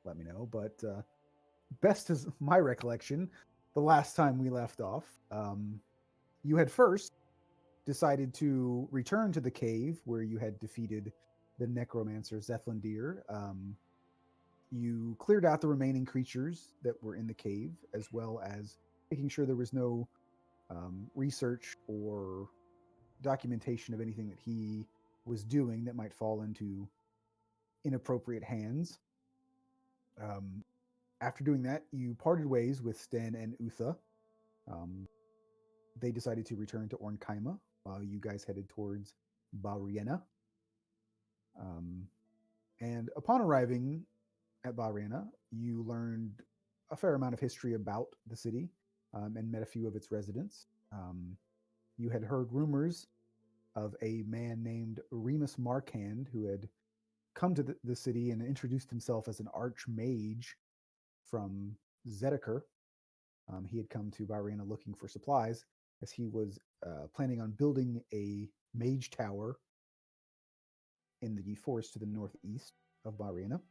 let me know. But best as my recollection, the last time we left off, you had first decided to return to the cave where you had defeated the necromancer Zethlandir. You cleared out the remaining creatures that were in the cave, as well as making sure there was no research or documentation of anything that he was doing that might fall into inappropriate hands. Um, After doing that, you parted ways with Sten and Utha. Um, they decided to return to Ornkaima while you guys headed towards Bariena. Um, and upon arriving at Bariena, you learned a fair amount of history about the city and met a few of its residents. You had heard rumors of a man named Remus Markand who had come to the city and introduced himself as an archmage from Zedekar. He had come to Bariena looking for supplies as he was planning on building a mage tower in the forest to the northeast of Bariena.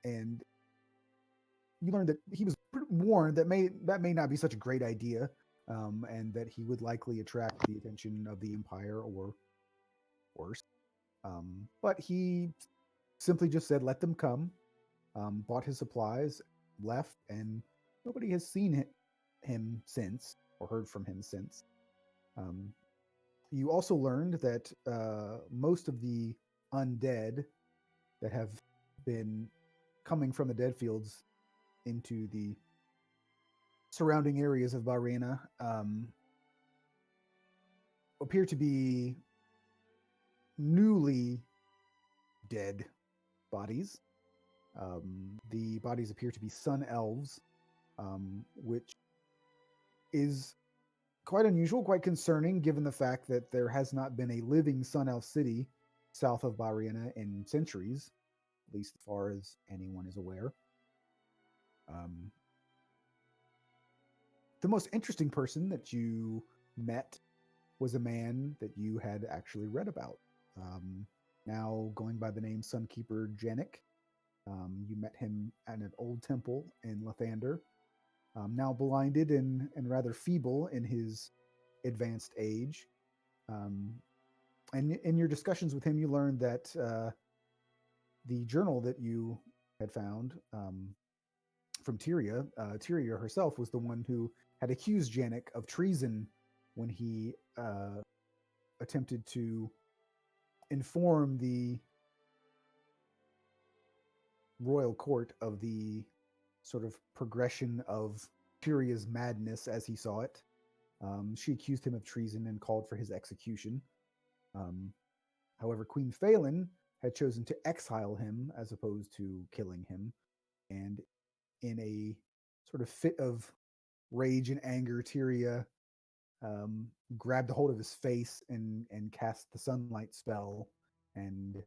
And you learned that he was warned that may not be such a great idea, and that he would likely attract the attention of the Empire or worse. But he simply just said, "Let them come." Bought his supplies, left, and nobody has seen him since or heard from him since. Um, you also learned that most of the undead that have been coming from the dead fields into the surrounding areas of Barrena appear to be newly dead bodies. The bodies appear to be sun elves, which is quite unusual, quite concerning, given the fact that there has not been a living sun elf city south of Bariena in centuries, at least as far as anyone is aware. Um, the most interesting person that you met was a man that you had actually read about. Um, Now going by the name Sunkeeper Janik. You met him at an old temple in Lathander, now blinded and rather feeble in his advanced age. Um, and in your discussions with him, you learned that the journal that you had found from Tyria, Tyria herself was the one who had accused Janik of treason when he attempted to inform the royal court of the sort of progression of Tyria's madness as he saw it. She accused him of treason and called for his execution. Um, However, Queen Phelan had chosen to exile him as opposed to killing him. And in a sort of fit of rage and anger, Tyria grabbed a hold of his face and cast the sunlight spell and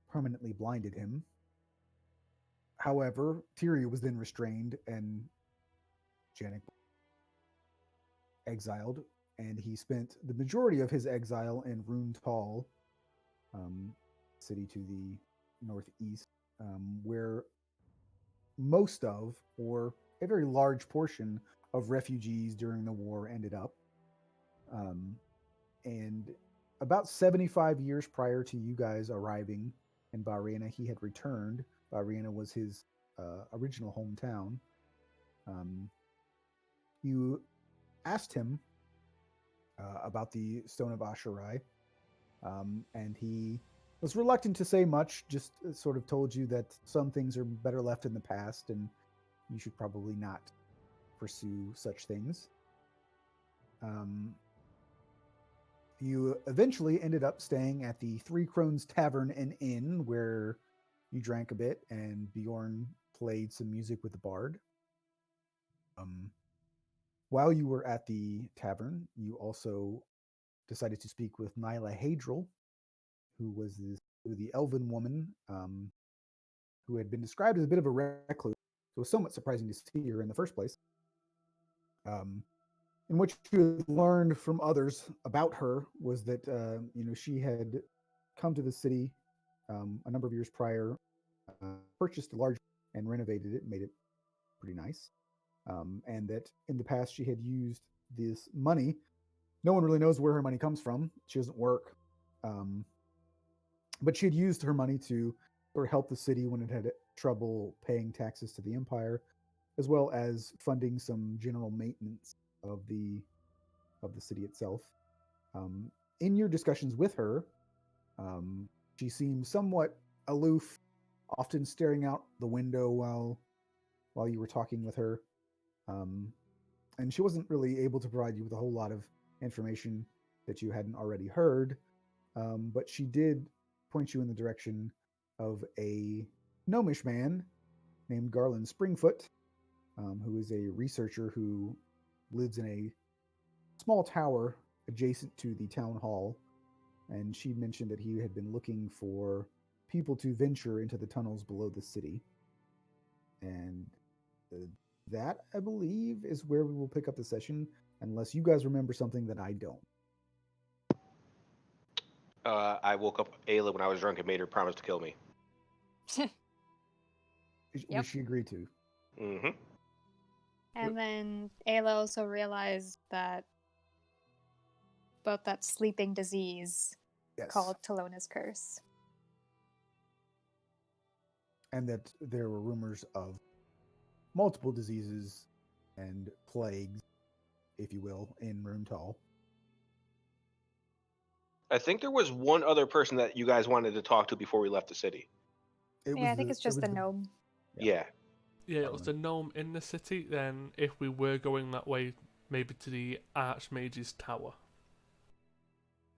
permanently blinded him. However, Tyria was then restrained and Janik exiled, and he spent the majority of his exile in Rune Tall, um, city to the northeast, where most of, or a very large portion of refugees during the war ended up. Um, and about 75 years prior to you guys arriving in Bariena, he had returned. Bariena was his original hometown. Um, you asked him about the Stone of Asherai, and he was reluctant to say much, just sort of told you that some things are better left in the past and you should probably not pursue such things. Um, you eventually ended up staying at the Three Crones Tavern and Inn, where you drank a bit and Bjorn played some music with the bard. Um, while you were at the tavern, you also decided to speak with Nyla Hadril, who was the elven woman who had been described as a bit of a recluse. So it was somewhat surprising to see her in the first place. Um, and what you had learned from others about her was that she had come to the city a number of years prior purchased a large and renovated it, made it pretty nice. And that in the past she had used this money. No one really knows where her money comes from. She doesn't work, um, but she had used her money to sort of help the city when it had trouble paying taxes to the empire, as well as funding some general maintenance of the city itself. Um, in your discussions with her, um, she seemed somewhat aloof, often staring out the window while you were talking with her. Um, and she wasn't really able to provide you with a whole lot of information that you hadn't already heard. But she did point you in the direction of a gnomish man named Garland Springfoot, who is a researcher who lives in a small tower adjacent to the town hall. And she mentioned that he had been looking for people to venture into the tunnels below the city. And uh, that, I believe, is where we will pick up the session, unless you guys remember something that I don't. I woke up Ayla when I was drunk and made her promise to kill me. Which Yep. she agreed to. Mm-hmm. And then Ayla also realized that about that sleeping disease Yes. called Talona's curse. And that there were rumors of multiple diseases and plagues, if you will, in Runtal. I think there was one other person that you guys wanted to talk to before we left the city. I think it's just the gnome. Yeah. Yeah, it was the gnome in the city. Then, if we were going that way, maybe to the Archmage's tower.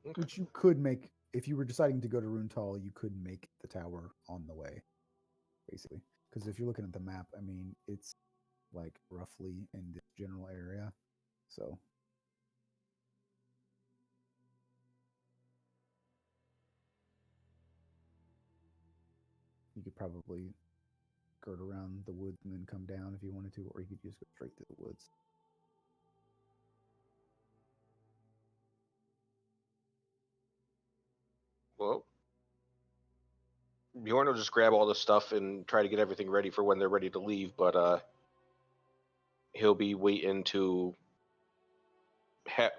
Okay. Which you could make, if you were deciding to go to Runtal, you could make the tower on the way, basically. Because if you're looking at the map, I mean, it's like roughly in this general area. So you could probably skirt around the woods and then come down if you wanted to, or you could just go straight to the woods. Well, Bjorn will just grab all the stuff and try to get everything ready for when they're ready to leave, but he'll be waiting to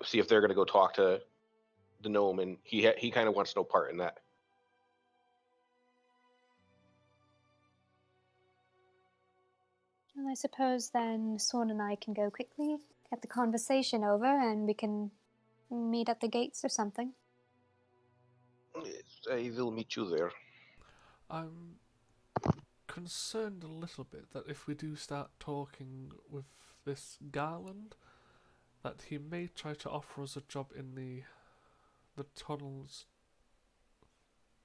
see if they're going to go talk to the gnome, and he kind of wants no part in that. Well, I suppose then Swan and I can go quickly, get the conversation over, and we can meet at the gates or something. I will meet you there. I'm concerned a little bit that if we do start talking with this Garland, that he may try to offer us a job in the tunnels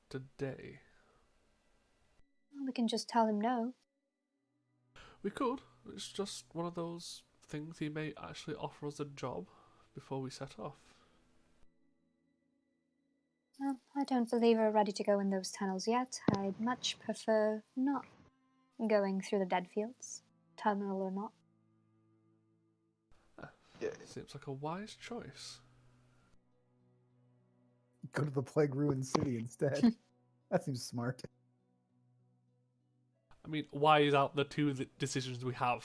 today. Well, we can just tell him no. We could. It's just one of those things. He may actually offer us a job before we set off. Well, I don't believe we're ready to go in those tunnels yet. I'd much prefer not going through the dead fields, tunnel or not. Yeah. Seems like a wise choice. Go to the plague ruined city instead. That seems smart. I mean, wise out the two decisions we have.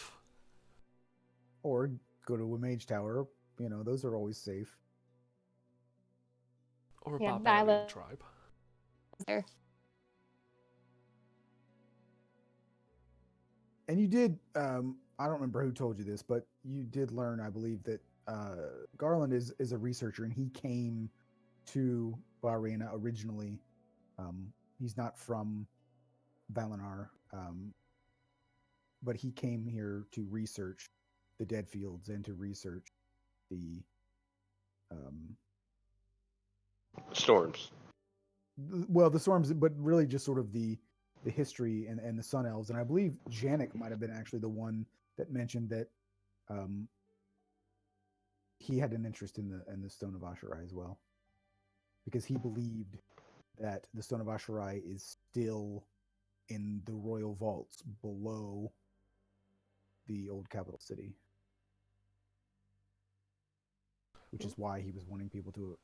Or go to a mage tower. You know, those are always safe. Or a Yeah, barbarian tribe. There. And you did, I don't remember who told you this, but you did learn, I believe, that Garland is a researcher and he came to Barrena originally. He's not from Valinar, but he came here to research the dead fields and to research the Storms. the storms, but really just sort of the history and the sun elves. And I believe Janik might have been actually the one that mentioned that he had an interest in the Stone of Asherai as well, because he believed that the Stone of Asherai is still in the royal vaults below the old capital city, which is why he was wanting people to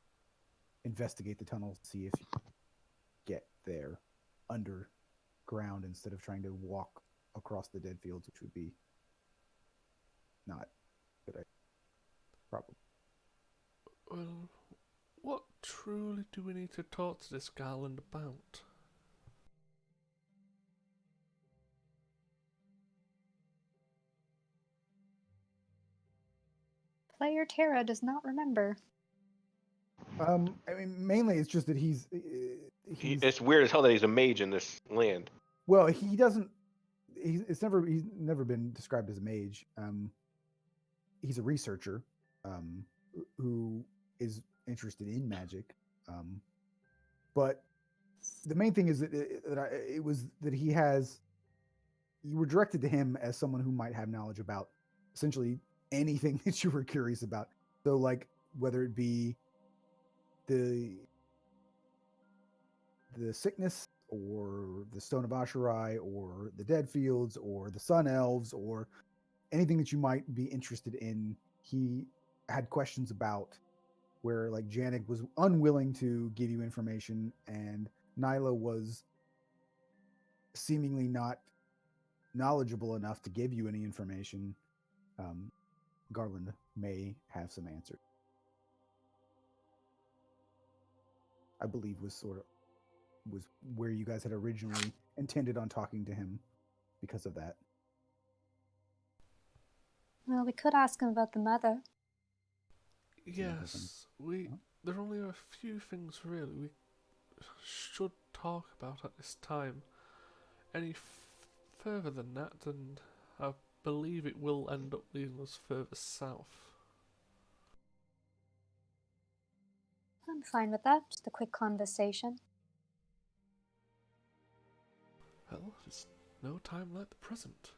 investigate the tunnels to see if you get there under ground instead of trying to walk across the dead fields, which would be not good idea, probably. Well, what truly do we need to talk to this Garland about? Player Terra does not remember. I mean, mainly it's just that he's It's weird as hell that he's a mage in this land. well, he doesn't. He's never been described as a mage. He's a researcher who is interested in magic, but the main thing is that it was that he has. You were directed to him as someone who might have knowledge about essentially anything that you were curious about. So, like whether it be the sickness or the Stone of Asherai or the Dead Fields or the Sun Elves or anything that you might be interested in, he had questions about where like Janik was unwilling to give you information and Nyla was seemingly not knowledgeable enough to give you any information. Garland may have some answers. I believe was where you guys had originally intended on talking to him because of that. Well, we could ask him about the mother. Yes, there are only a few things really we should talk about at this time. Any further than that, and I believe it will end up leading us further south. I'm fine with that. Just a quick conversation. Well, there's no time like the present.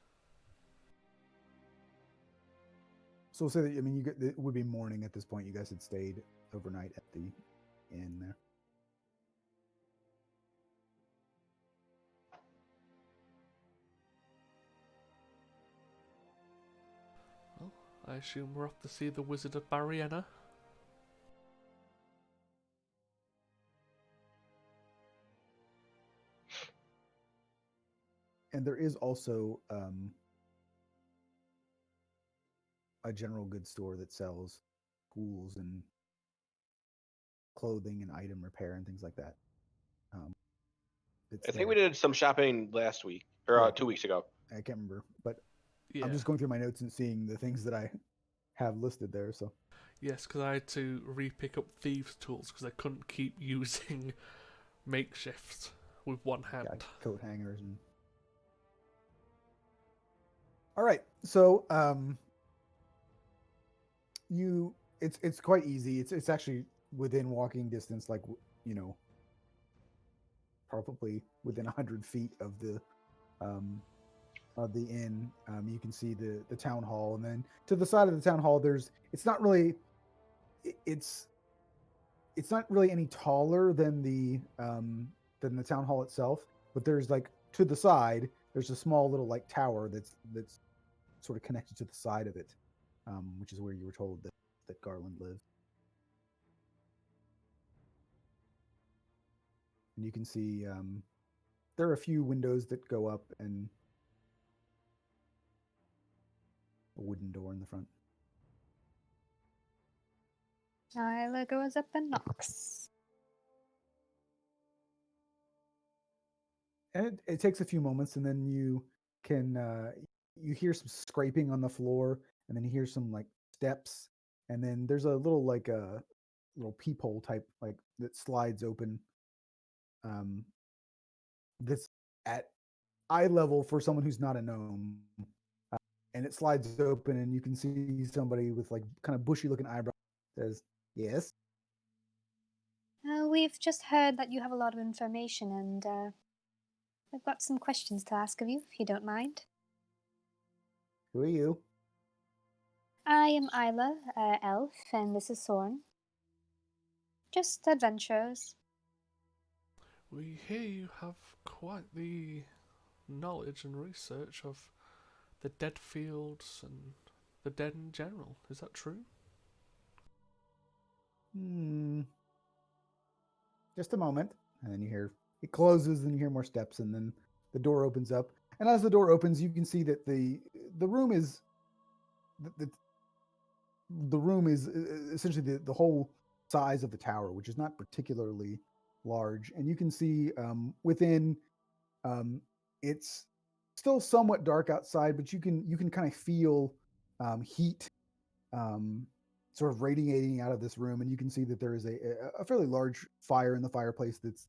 So we'll say that, I mean, it would be morning at this point. You guys had stayed overnight at the inn there. Well, I assume we're off to see the Wizard of Barriena. And there is also a general goods store that sells tools and clothing and item repair and things like that. I think we did some shopping last week or Yeah. 2 weeks ago. I can't remember, but Yeah. I'm just going through my notes and seeing the things that I have listed there. So Yes, because I had to re-pick up thieves' tools because I couldn't keep using makeshift with one hand. yeah, coat hangers and. All right, so it's quite easy. It's actually within walking distance, like probably within 100 feet of the inn. You can see the town hall, and then to the side of the town hall, it's not really any taller than the town hall itself, but there's like to the side there's a small little like tower that's sort of connected to the side of it, which is where you were told that Garland lived. And you can see there are a few windows that go up and a wooden door in the front. Nyla goes up and knocks. And it takes a few moments, and then you can you hear some scraping on the floor, and then you hear some like steps, and then there's a little like a little peephole type like that slides open. That's at eye level for someone who's not a gnome, and it slides open, and you can see somebody with like kind of bushy looking eyebrows. Says, "Yes." We've just heard that you have a lot of information, and I've got some questions to ask of you, if you don't mind. Who are you? I am Isla, elf, and this is Sorn. Just adventurers. We hear you have quite the knowledge and research of the dead fields and the dead in general. Is that true? Just a moment, and then you hear it closes, and you hear more steps, and then the door opens up, and as the door opens, you can see that the room is the room is essentially the whole size of the tower, which is not particularly large. And you can see within, um, it's still somewhat dark outside, but you can kind of feel heat sort of radiating out of this room, and you can see that there is a fairly large fire in the fireplace that's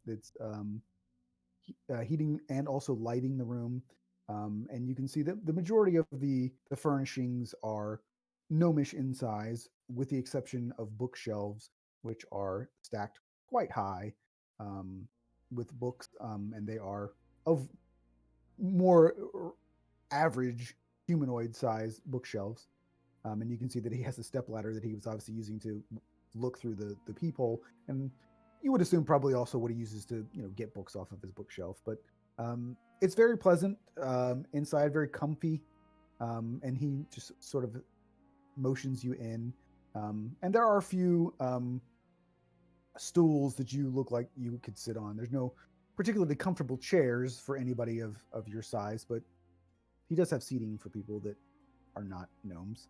heating and also lighting the room. And you can see that the majority of the furnishings are gnomish in size, with the exception of bookshelves, which are stacked quite high um, with books, and they are of more average humanoid size bookshelves. And you can see that he has a stepladder that he was obviously using to look through the peephole, and you would assume probably also what he uses to get books off of his bookshelf. But it's very pleasant inside, very comfy, and he just sort of motions you in. And there are a few stools that you look like you could sit on. There's no particularly comfortable chairs for anybody of your size, but he does have seating for people that are not gnomes.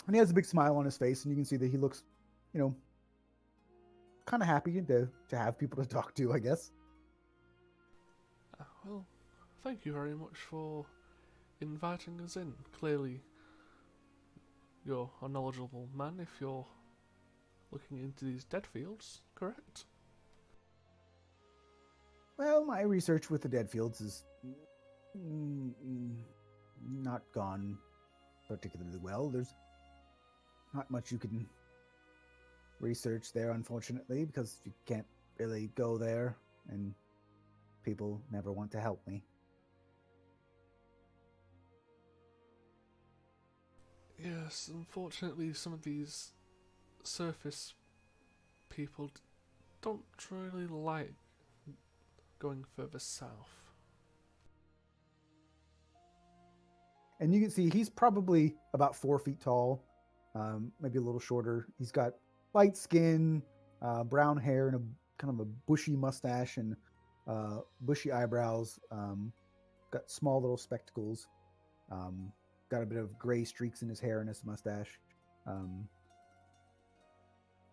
And he has a big smile on his face, and you can see that he looks, kind of happy to have people to talk to, I guess. Well, thank you very much for inviting us in. Clearly, you're a knowledgeable man if you're looking into these dead fields, correct? Well, my research with the dead fields is not gone particularly well. There's not much you can research there, unfortunately, because you can't really go there, and people never want to help me. Yes, unfortunately, some of these surface people don't really like going further south. And you can see he's probably about 4 feet tall, maybe a little shorter. He's got light skin, brown hair, and a kind of a bushy mustache and bushy eyebrows. Got small little spectacles. Got a bit of gray streaks in his hair and his mustache.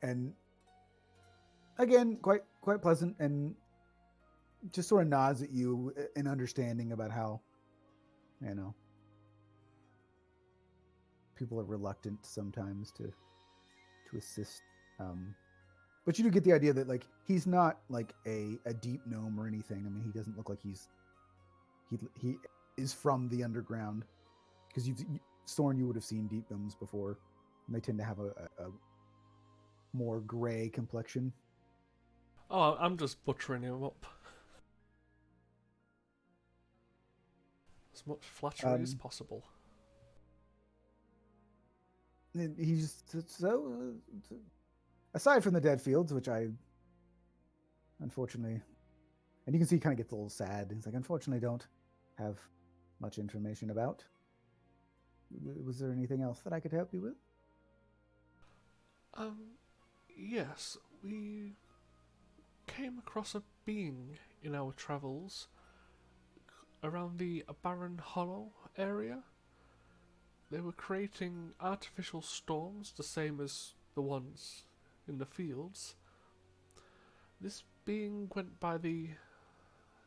And again, quite pleasant, and just sort of nods at you in understanding about how, people are reluctant sometimes to assist. But you do get the idea that he's not like a deep gnome or anything. I mean, he doesn't look like he is from the underground, because Soren, you would have seen deep gnomes before, and they tend to have a more gray complexion. Oh, I'm just butchering him up. As much flattery as possible. He's so aside from the dead fields, which I unfortunately, and you can see he kind of gets a little sad. He's like, unfortunately, don't have much information about. Was there anything else that I could help you with? Yes, we came across a being in our travels around the Barren Hollow area. They were creating artificial storms, the same as the ones in the fields. This being went by the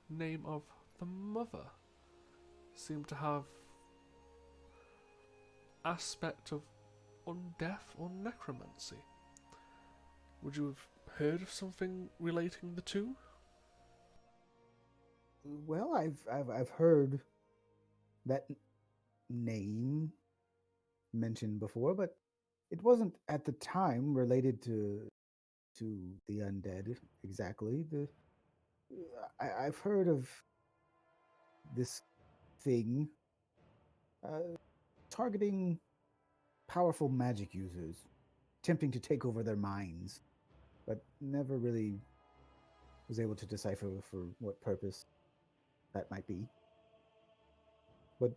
name of the Mother. Seemed to have aspect of undeath or necromancy. Would you have heard of something relating the two? Well, I've heard that name mentioned before, but it wasn't at the time related to the undead exactly. I've heard of this thing targeting powerful magic users, attempting to take over their minds, but never really was able to decipher for what purpose that might be. But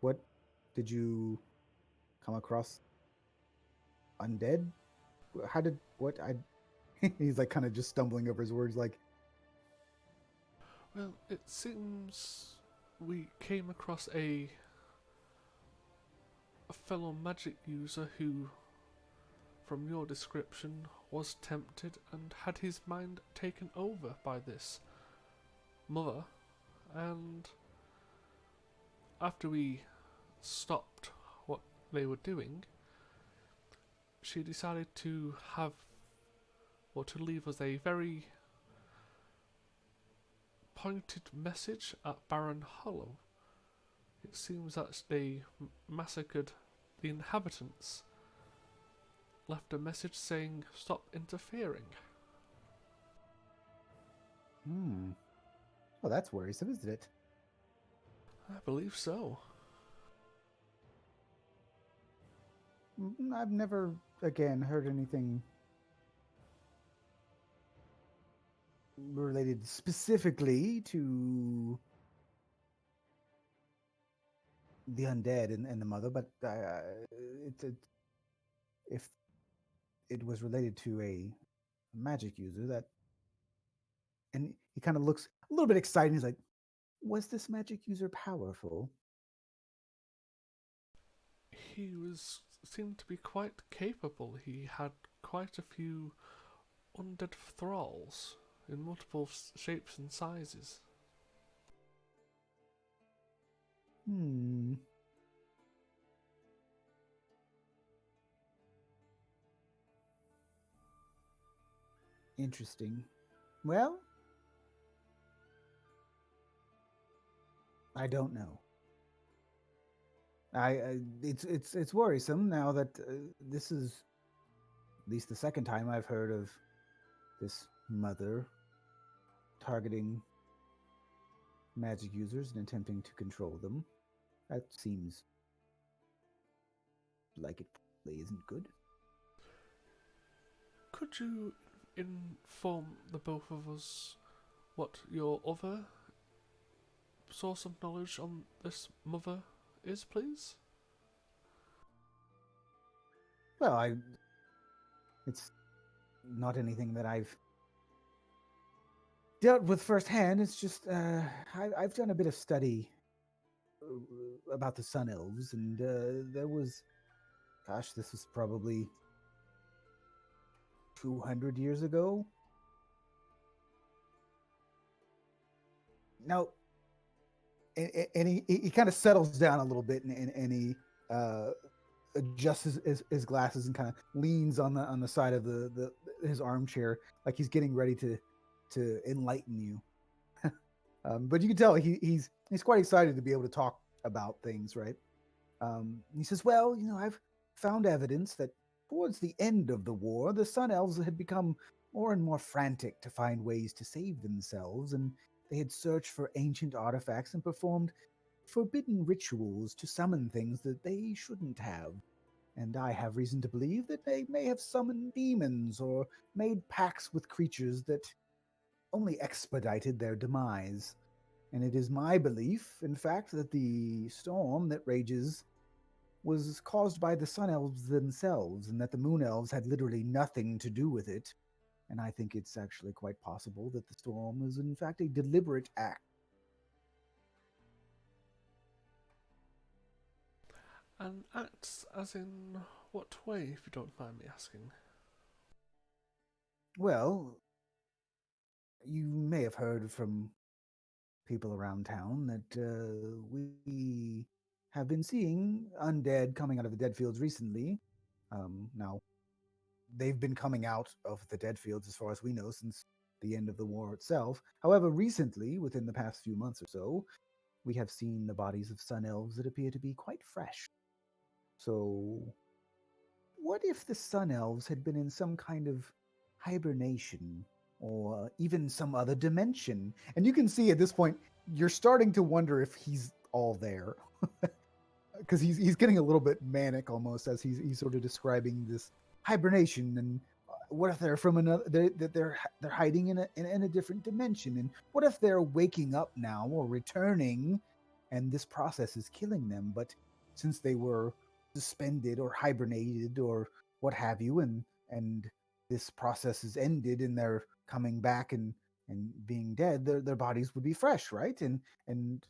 what did you come across? Undead? How did what I? He's like kind of just stumbling over his words. Like, Well, it seems we came across a fellow magic user who, from your description, was tempted and had his mind taken over by this mother, and after we stopped what they were doing, she decided to have, or to leave us a very pointed message at Baron Hollow. It seems that they massacred the inhabitants, left a message saying, "Stop interfering." Hmm. Well, that's worrisome, isn't it? I believe so. I've never, again, heard anything related specifically to the undead and the mother, but if it was related to a magic user, that, and he kind of looks a little bit excited. He's like, "Was this magic user powerful?" He seemed to be quite capable. He had quite a few undead thralls in multiple shapes and sizes. Hmm. Interesting. Well, I don't know. It's worrisome now that this is at least the second time I've heard of this mother targeting magic users and attempting to control them. That seems like it probably isn't good. Could you inform the both of us what your other source of knowledge on this mother is, please? Well, it's not anything that I've dealt with firsthand. It's just I've done a bit of study about the Sun Elves, and there was, gosh, this was probably 200 years ago. Now, and he kind of settles down a little bit, and he adjusts his glasses and kind of leans on the side of the his armchair, like he's getting ready to enlighten you. But you can tell he's quite excited to be able to talk about things, right? He says, "Well, I've found evidence that towards the end of the war, the Sun Elves had become more and more frantic to find ways to save themselves, and they had searched for ancient artifacts and performed forbidden rituals to summon things that they shouldn't have. And I have reason to believe that they may have summoned demons or made pacts with creatures that only expedited their demise. And it is my belief, in fact, that the storm that rages was caused by the Sun Elves themselves, and that the Moon Elves had literally nothing to do with it. And I think it's actually quite possible that the storm is, in fact, a deliberate act." And acts as in what way, if you don't mind me asking? Well, you may have heard from people around town that we have been seeing undead coming out of the dead fields recently. Now, they've been coming out of the dead fields, as far as we know, since the end of the war itself. However, recently, within the past few months or so, we have seen the bodies of sun elves that appear to be quite fresh. So, what if the sun elves had been in some kind of hibernation or even some other dimension? And you can see at this point, you're starting to wonder if he's all there. Because he's getting a little bit manic almost as he's sort of describing this hibernation, and what if they're from another, they're hiding in a different dimension, and what if they're waking up now or returning, and this process is killing them, but since they were suspended or hibernated or what have you, and this process is ended and they're coming back and And being dead, their bodies would be fresh, right? And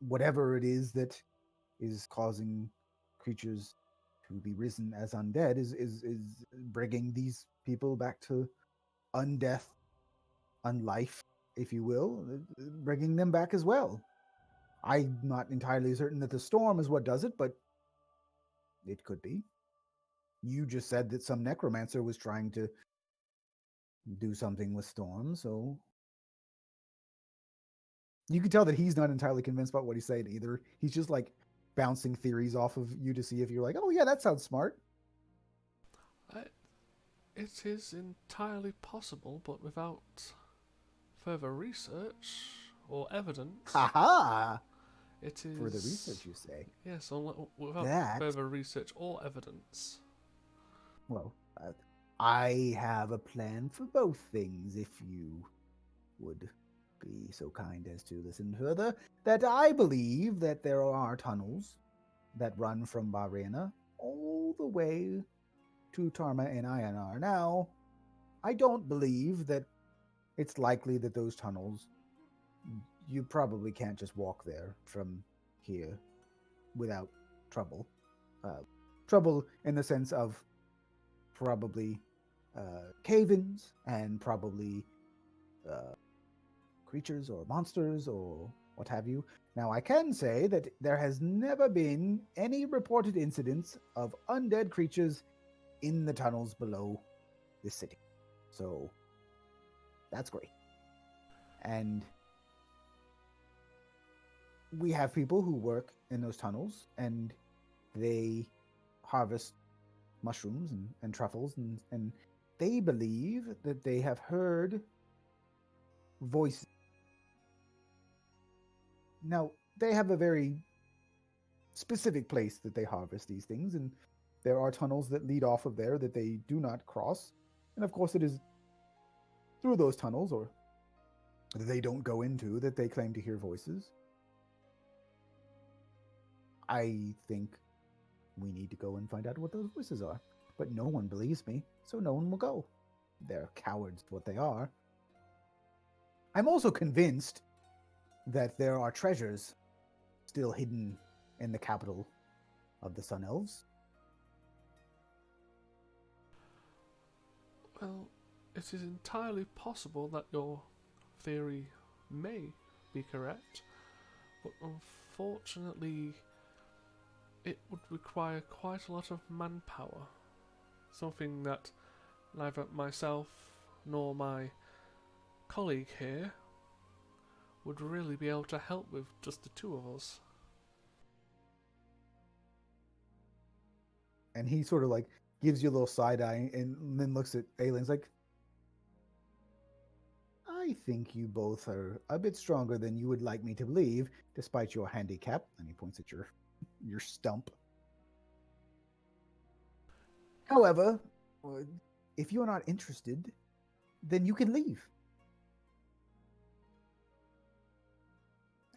whatever it is that is causing creatures to be risen as undead is bringing these people back to undeath, unlife, if you will, bringing them back as well. I'm not entirely certain that the storm is what does it, but it could be. You just said that some necromancer was trying to do something with storm, so you can tell that he's not entirely convinced about what he's saying either. He's just like bouncing theories off of you to see if you're like, oh yeah, that sounds smart. It is entirely possible, but without further research or evidence. Haha! It is. For the research, you say? Yes, without That. further research or evidence. Well, I have a plan for both things if you would be so kind as to listen further. That I believe that there are tunnels that run from Barrena all the way to Tarma and Ionar. Now, I don't believe that it's likely that those tunnels, you probably can't just walk there from here without trouble. Trouble in the sense of probably cave-ins and probably creatures or monsters or what have you. Now, I can say that there has never been any reported incidents of undead creatures in the tunnels below this city. So, that's great. And we have people who work in those tunnels and they harvest mushrooms and truffles and they believe that they have heard voices. Now, they have a very specific place that they harvest these things, and there are tunnels that lead off of there that they do not cross. And of course, it is through those tunnels, or that they don't go into, that they claim to hear voices. I think we need to go and find out what those voices are. But no one believes me, so no one will go. They're cowards, what they are. I'm also convinced that there are treasures still hidden in the capital of the Sun Elves. Well, it is entirely possible that your theory may be correct, but unfortunately, it would require quite a lot of manpower. Something that neither myself nor my colleague here would really be able to help with, just the two of us. And he sort of like gives you a little side eye and then looks at Aelin's like, I think you both are a bit stronger than you would like me to believe, despite your handicap. And he points at your stump. However, if you're not interested, then you can leave.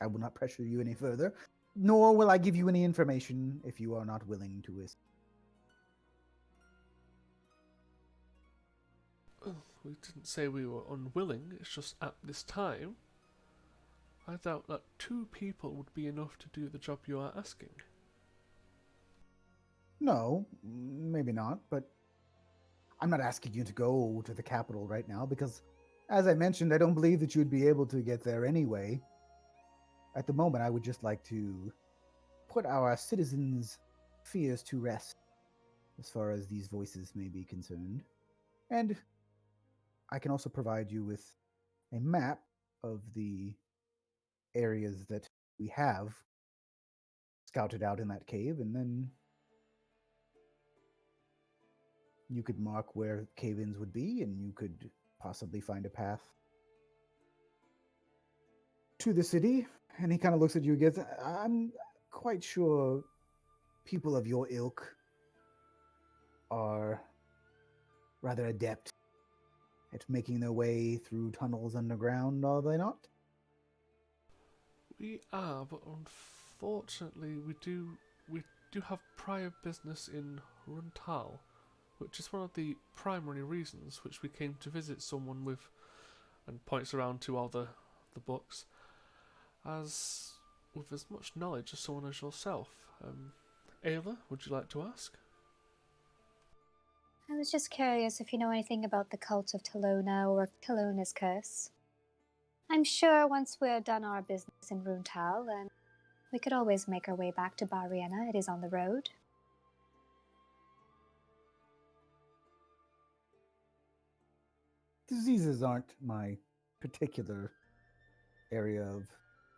I will not pressure you any further, nor will I give you any information if you are not willing to listen. Well, we didn't say we were unwilling, it's just at this time, I doubt that 2 people would be enough to do the job you are asking. No, maybe not, but I'm not asking you to go to the capital right now because, as I mentioned, I don't believe that you'd be able to get there anyway. At the moment, I would just like to put our citizens' fears to rest as far as these voices may be concerned. And I can also provide you with a map of the areas that we have scouted out in that cave, and then you could mark where cave-ins would be, and you could possibly find a path to the city. And he kind of looks at you again. I'm quite sure people of your ilk are rather adept at making their way through tunnels underground, are they not? We are, but unfortunately we do have prior business in Runtal, which is one of the primary reasons which we came to visit someone with and points around to all the books, as with as much knowledge as someone as yourself. Ayla, would you like to ask? I was just curious if you know anything about the cult of Telona or Telona's curse. I'm sure once we're done our business in Runtal, then we could always make our way back to Bariena. It is on the road. Diseases aren't my particular area of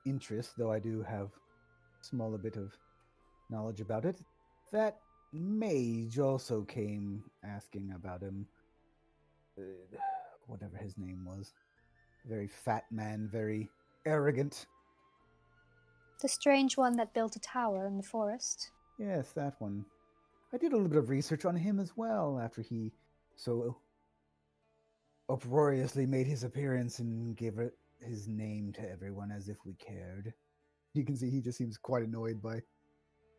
interest, though I do have a smaller bit of knowledge about it. That mage also came asking about him. Whatever his name was. Very fat man, very arrogant. The strange one that built a tower in the forest. Yes, that one. I did a little bit of research on him as well after he so uproariously made his appearance and gave his name to everyone as if we cared. You can see he just seems quite annoyed by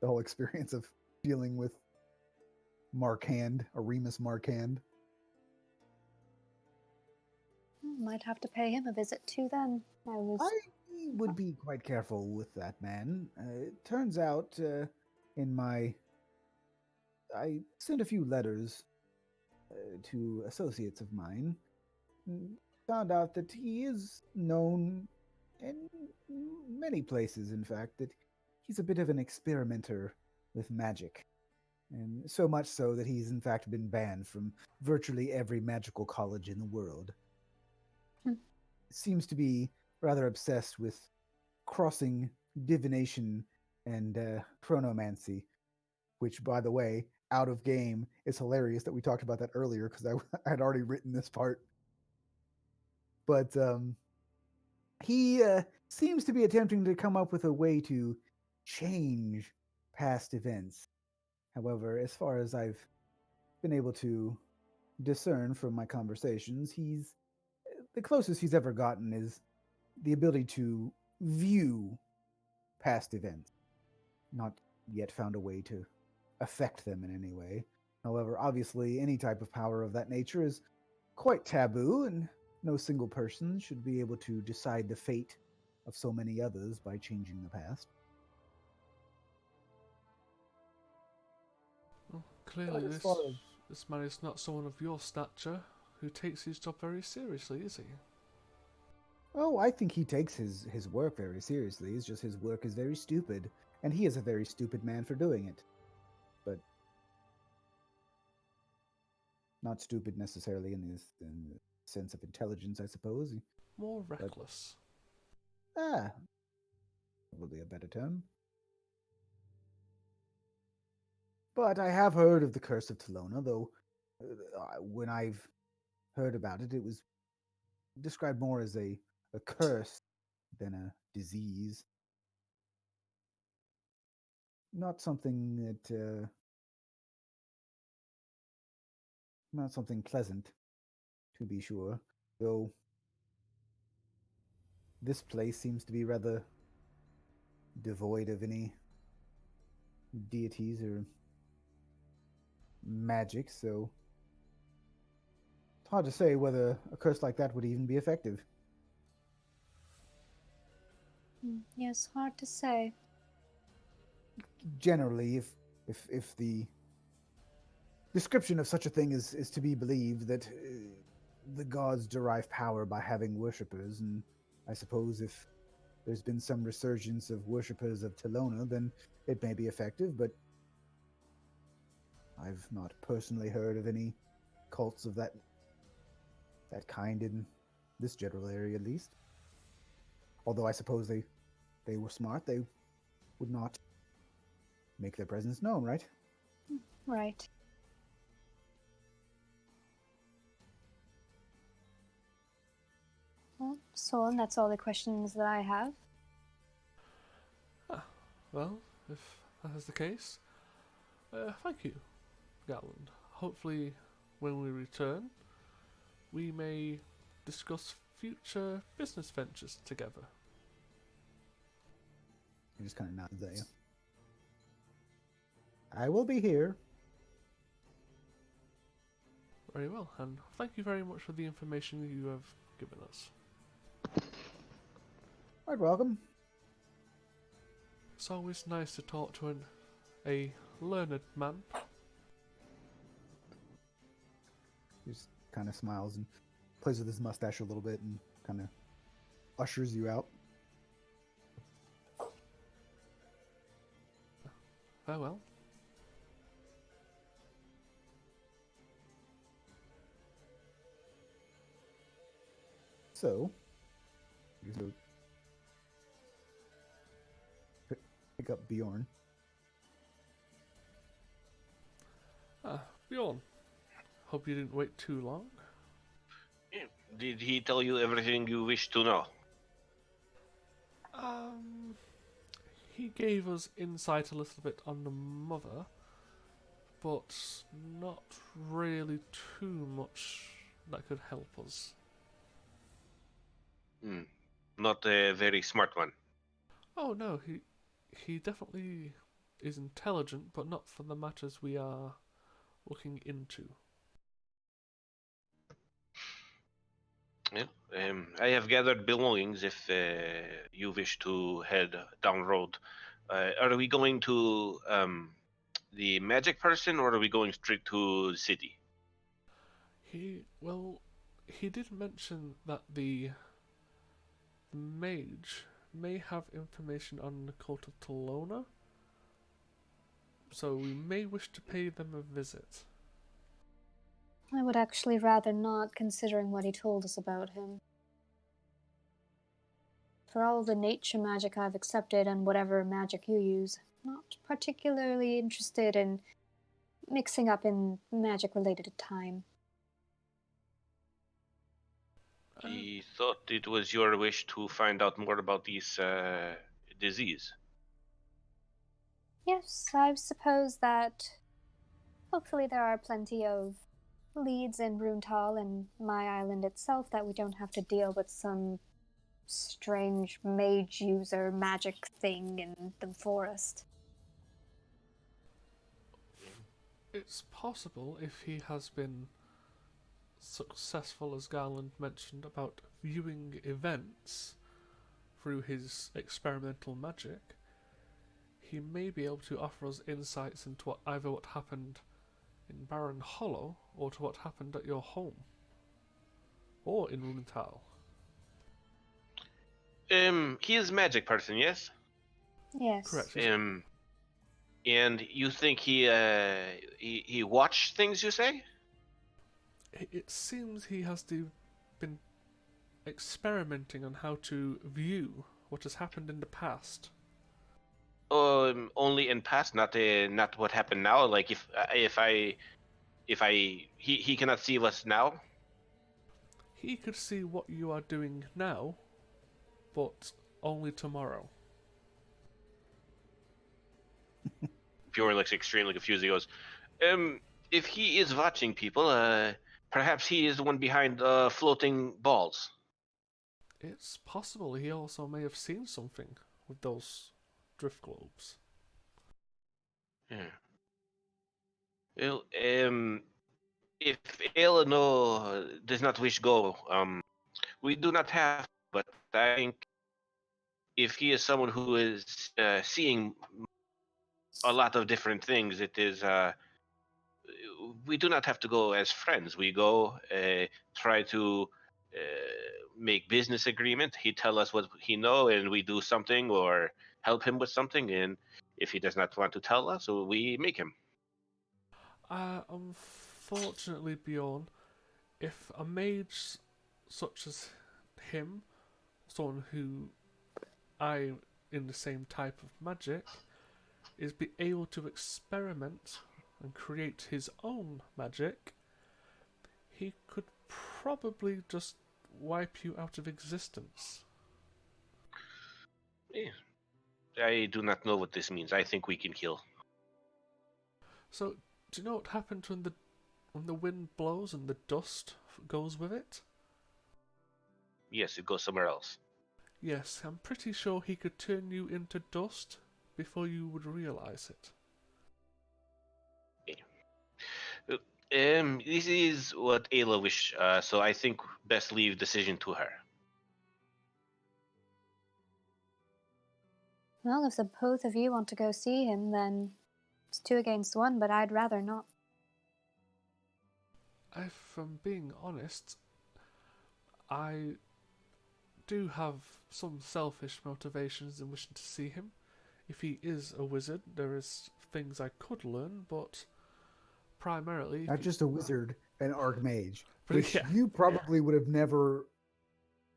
the whole experience of dealing with Markand, Remus Markand. Might have to pay him a visit too then. I would be quite careful with that man. It turns out I sent a few letters to associates of mine. Found out that he is known in many places, in fact, that he's a bit of an experimenter with magic. And so much so that he's in fact been banned from virtually every magical college in the world. Seems to be rather obsessed with crossing divination and chronomancy, which, by the way, out of game is hilarious that we talked about that earlier because I had already written this part. But he seems to be attempting to come up with a way to change past events. However, as far as I've been able to discern from my conversations, he's the closest he's ever gotten is the ability to view past events, not yet found a way to affect them in any way. However, obviously, any type of power of that nature is quite taboo, and no single person should be able to decide the fate of so many others by changing the past. Well, clearly, But as far as this man is not someone of your stature who takes his job very seriously, is he? oh, I think he takes his work very seriously. It's just his work is very stupid, and he is a very stupid man for doing it. But not stupid necessarily in the sense of intelligence, I suppose. More reckless. Probably a better term. But I have heard of the curse of Telona, though when I've heard about it, it was described more as a curse than a disease. Not something that, not something pleasant, to be sure. Though this place seems to be rather devoid of any deities or magic, so it's hard to say whether a curse like that would even be effective. Yes, hard to say. Generally, if the description of such a thing is to be believed, that the gods derive power by having worshippers, and I suppose if there's been some resurgence of worshippers of Telona, then it may be effective, but I've not personally heard of any cults of that kind in this general area, at least. Although I suppose they were smart, they would not make their presence known, right? Right. Well, Solon, that's all the questions that I have. Well, if that is the case, thank you, Gatland. Hopefully, when we return, we may discuss future business ventures together. He just kind of nods at you. I will be here. Very well, and thank you very much for the information you have given us. Quite welcome. It's always nice to talk to a learned man. He just kind of smiles and plays with his mustache a little bit and kind of ushers you out. Farewell. So, you go pick up Bjorn. Bjorn. Hope you didn't wait too long. Did he tell you everything you wish to know? He gave us insight a little bit on the mother, but not really too much that could help us. Not a very smart one. Oh no, he definitely is intelligent, but not for the matters we are looking into. Yeah. I have gathered belongings if you wish to head down road. Are we going to the magic person, or are we going straight to the city? He did mention that the mage may have information on the cult of Talona, so we may wish to pay them a visit. I would actually rather not, considering what he told us about him. For all the nature magic I've accepted and whatever magic you use, not particularly interested in mixing up in magic related to time. He thought it was your wish to find out more about this disease. Yes, I suppose that hopefully there are plenty of leads in Runtal and my island itself that we don't have to deal with some strange mage user magic thing in the forest. It's possible if he has been successful, as Garland mentioned, about viewing events through his experimental magic, he may be able to offer us insights into either what happened in Barren Hollow or to what happened at your home or in Runtal. He is a magic person, yes? Yes. Correct. And you think he watched things, you say? It seems he has been experimenting on how to view what has happened in the past. Only in past, not what happened now. Like he cannot see us now. He could see what you are doing now, but only tomorrow. Bjorn looks extremely confused. He goes, if he is watching people, perhaps he is the one behind floating balls. It's possible he also may have seen something with those drift globes. Yeah. Well, if Eleanor does not wish go, we do not have. But I think if he is someone who is seeing a lot of different things, it is we do not have to go as friends. We go try to make business agreement. He tell us what he know, and we do something or help him with something. And if he does not want to tell us, we make him. Unfortunately, Bjorn, if a mage such as him, someone who I in the same type of magic, is be able to experiment and create his own magic, he could probably just wipe you out of existence. Yeah. I do not know what this means. I think we can kill. So, do you know what happens when the wind blows and the dust goes with it? Yes, it goes somewhere else. Yes, I'm pretty sure he could turn you into dust before you would realize it. This is what Ayla wish, so I think best leave decision to her. Well, if the both of you want to go see him, then it's 2 against 1, but I'd rather not. If I'm being honest, I do have some selfish motivations in wishing to see him. If he is a wizard, there is things I could learn, but primarily... Not just a wizard, an archmage, But which yeah. you probably would have never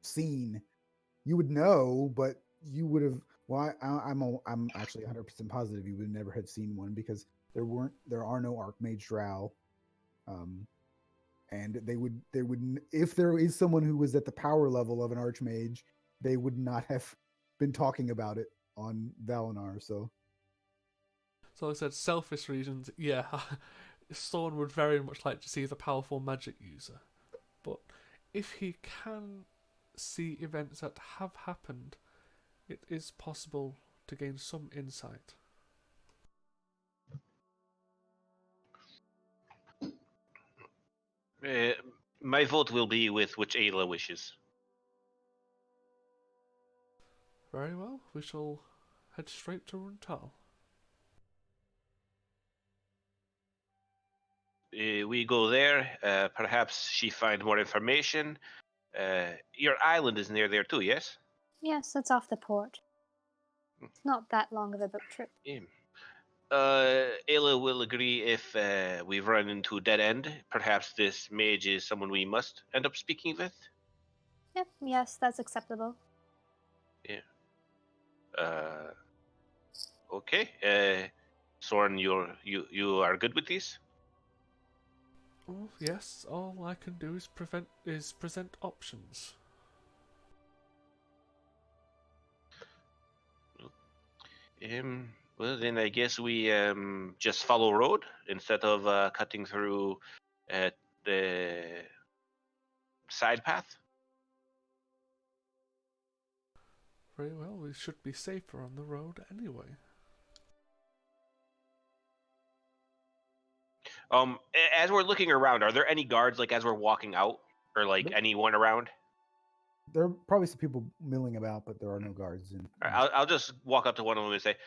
seen. You would know, but you would have. Well, I'm actually 100% positive you would never have seen one because there are no archmage drow, and they would if there is someone who was at the power level of an archmage, they would not have been talking about it on Valinor. So So like I said, selfish reasons, yeah. Someone would very much like to see the powerful magic user. But if he can see events that have happened, it is possible to gain some insight. My vote will be with which Ayla wishes. Very well, we shall head straight to Runtal. We go there. Perhaps she find more information. Your island is near there too, yes? Yes, it's off the port. It's not that long of a boat trip. Yeah. Ayla will agree if we run into a dead end. Perhaps this mage is someone we must end up speaking with. Yep, yes, that's acceptable. Uh, okay. Soren, you are good with these? Oh yes, all I can do is present options. Well, then I guess we just follow road instead of cutting through the side path. Very well, we should be safer on the road anyway. As we're looking around, are there any guards like as we're walking out, or like Nope. anyone around? there are probably some people milling about, but there are no guards in. All right, I'll just walk up to one of them and say,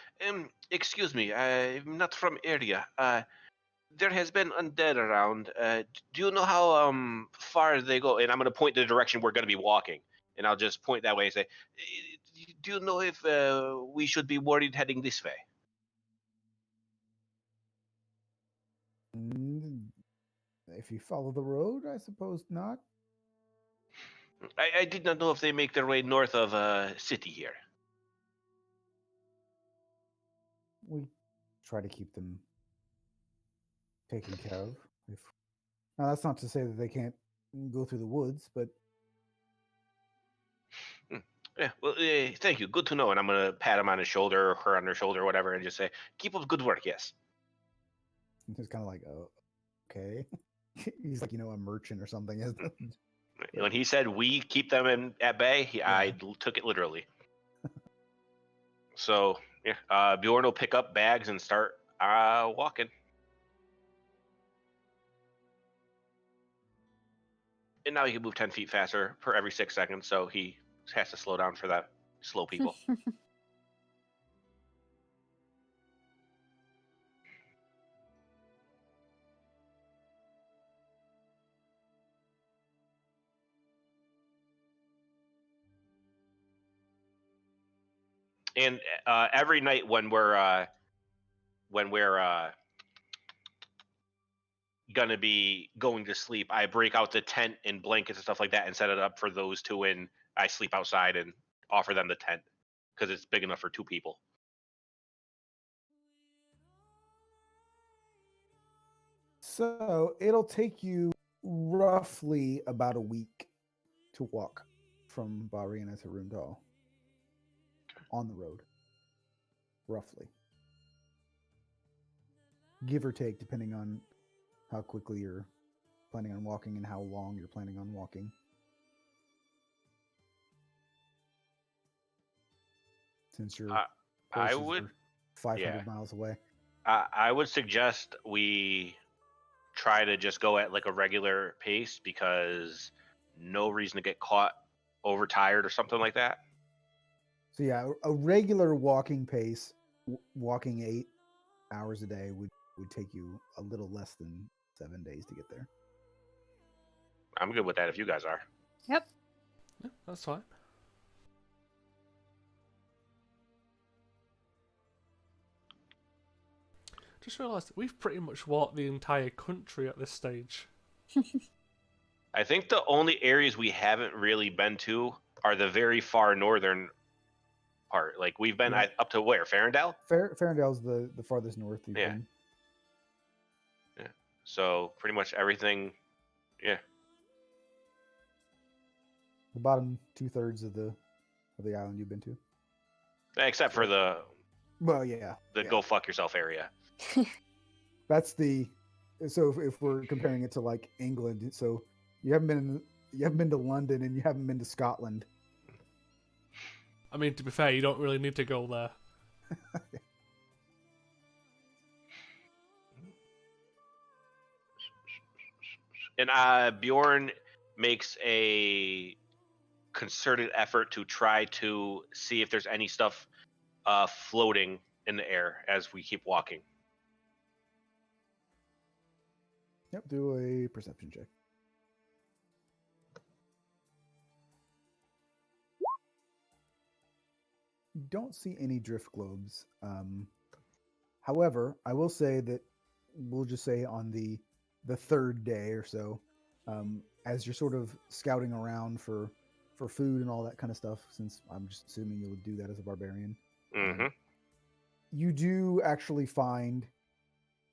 "Excuse me, I'm not from area. There has been undead around. Do you know how far they go?" And I'm gonna point the direction we're gonna be walking, and I'll just point that way and say, "Do you know if we should be worried heading this way?" If you follow the road, I suppose not. I did not know if they make their way north of city here. We try to keep them taken care of. If now, that's not to say that they can't go through the woods, but Yeah, well, thank you. Good to know. And I'm gonna pat him on his shoulder, or her on her shoulder, or whatever, and just say, "Keep up good work." Yes. it's kind of like, oh, okay. He's like, a merchant or something. When he said we keep them at bay, I Yeah. took it literally. So yeah, Bjorn will pick up bags and start walking. And now he can move 10 feet faster per every 6 seconds, so he has to slow down for that slow people. And every night when we're gonna be going to sleep, I break out the tent and blankets and stuff like that and set it up for those two, and I sleep outside and offer them the tent because it's big enough for 2 people. So it'll take you roughly about a week to walk from Bariana to Rundal on the road, roughly, give or take, depending on how quickly you're planning on walking and how long you're planning on walking. Since your I horses would, are 500 yeah. miles away. I would suggest we try to just go at like a regular pace because no reason to get caught overtired or something like that. So yeah, a regular walking pace, walking 8 hours a day would take you a little less than 7 days to get there. I'm good with that if you guys are. Yep. Yeah, that's fine. Just realised that we've pretty much walked the entire country at this stage. I think the only areas we haven't really been to are the very far northern part. Like we've been Yeah. up to where? Ferndale? Ferndale's the farthest north you've Yeah. been. Yeah. So pretty much everything. Yeah. The bottom 2/3 of the island you've been to. Except for the Well, yeah. go fuck yourself area. That's the. So if we're comparing it to like England, so you haven't been to London and you haven't been to Scotland. I mean, to be fair, you don't really need to go there. And Bjorn makes a concerted effort to try to see if there's any stuff floating in the air as we keep walking. Yep. Do a perception check. You don't see any drift globes. However, I will say that we'll just say on the third day or so, as you're sort of scouting around for food and all that kind of stuff, since I'm just assuming you would do that as a barbarian, Mm-hmm. you do actually find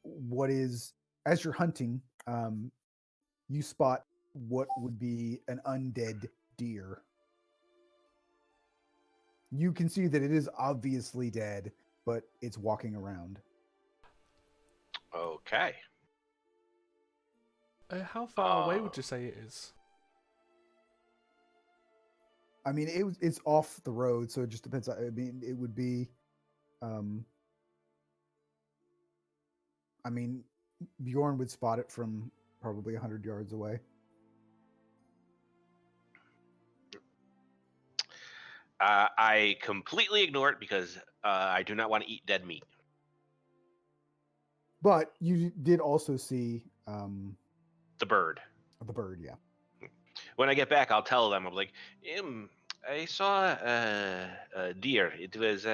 what is, as you're hunting, you spot what would be an undead deer. You can see that it is obviously dead, but it's walking around. Okay. How far away would you say it is? I mean, it's off the road, so it just depends. I mean, it would be, I mean, Bjorn would spot it from probably 100 yards away. I completely ignore it because I do not want to eat dead meat. But you did also see The bird. the bird, yeah. When I get back, I'll tell them. I'm like, I saw a deer. It was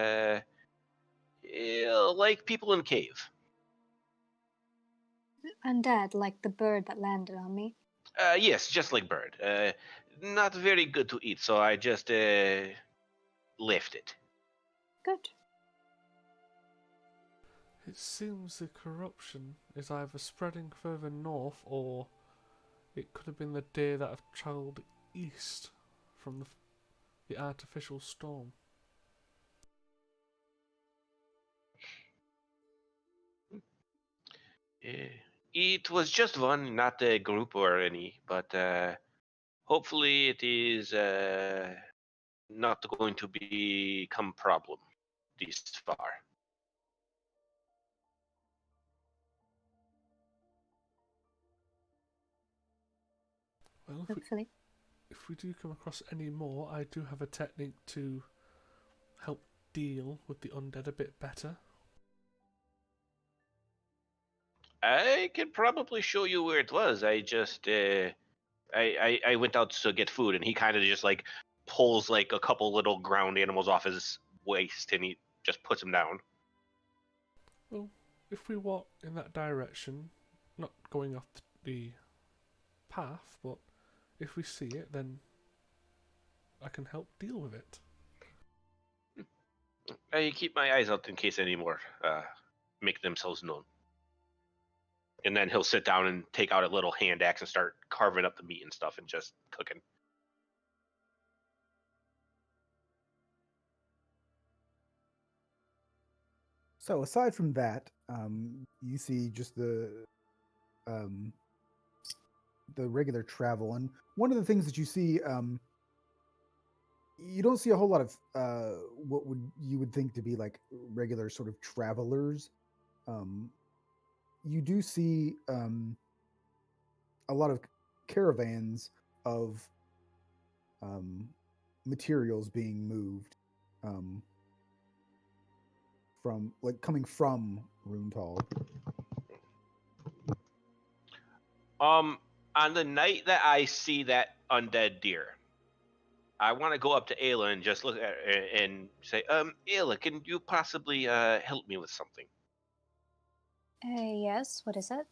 like people in a cave. Undead, like the bird that landed on me. Yes, just like bird. Not very good to eat, so I just left it. Good. It seems the corruption is either spreading further north, or it could have been the deer that have travelled east from the artificial storm. It was just one, not a group or any, but hopefully it is not going to become problem this far. Well, Hopefully. if we do come across any more, I do have a technique to help deal with the undead a bit better. I can probably show you where it was. I just I went out to get food, and he kind of just like pulls like a couple little ground animals off his waist, and he just puts them down. Well, if we walk in that direction, not going off the path, but if we see it, then I can help deal with it. I keep my eyes out in case any more make themselves known. And then he'll sit down and take out a little hand axe and start carving up the meat and stuff and just cooking. So aside from that, you see just the regular travel, and one of the things that you see, you don't see a whole lot of what you would think to be like regular sort of travelers. You do see a lot of caravans of materials being moved. um, from like coming from Runtal. On the night that I see that undead deer, I want to go up to Ayla and just look at her and say, Ayla, can you possibly help me with something? Yes, what is it?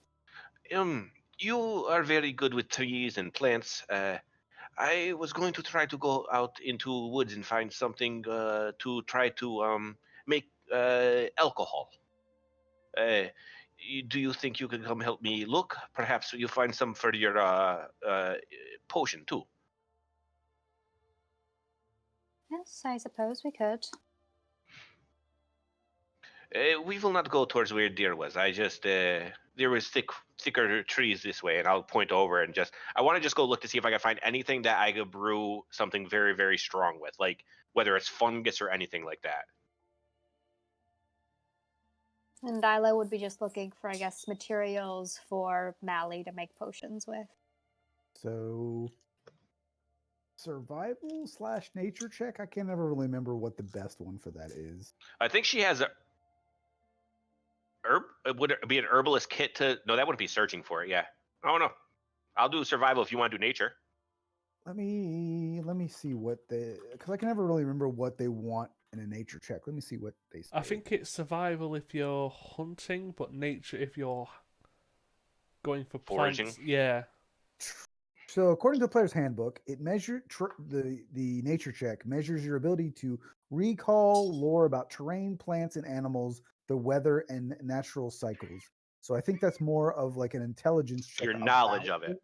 You are very good with trees and plants. I was going to try to go out into woods and find something to try to make alcohol. Do you think you can come help me look? Perhaps you find some for your potion too. Yes, I suppose we could. We will not go towards where deer was. I just there was thicker trees this way, and I'll point over and I want to just go look to see if I can find anything that I could brew something very very strong with, like whether it's fungus or anything like that. And Dyla would be just looking for, I guess, materials for Mally to make potions with. So survival / nature check. I can't ever really remember what the best one for that is. I think she has a herb. Would it be an herbalist kit to? No, that wouldn't be searching for it. Yeah. Oh no, I'll do survival if you want to do nature. Let me see what they, because I can never really remember what they want in a nature check. Let me see what they say. I think it's survival if you're hunting, but nature if you're going for Foraging. plants. Yeah. So according to the player's handbook, it the nature check measures your ability to recall lore about terrain, plants, and animals, the weather, and natural cycles. So I think that's more of like an intelligence check. Your knowledge about of it.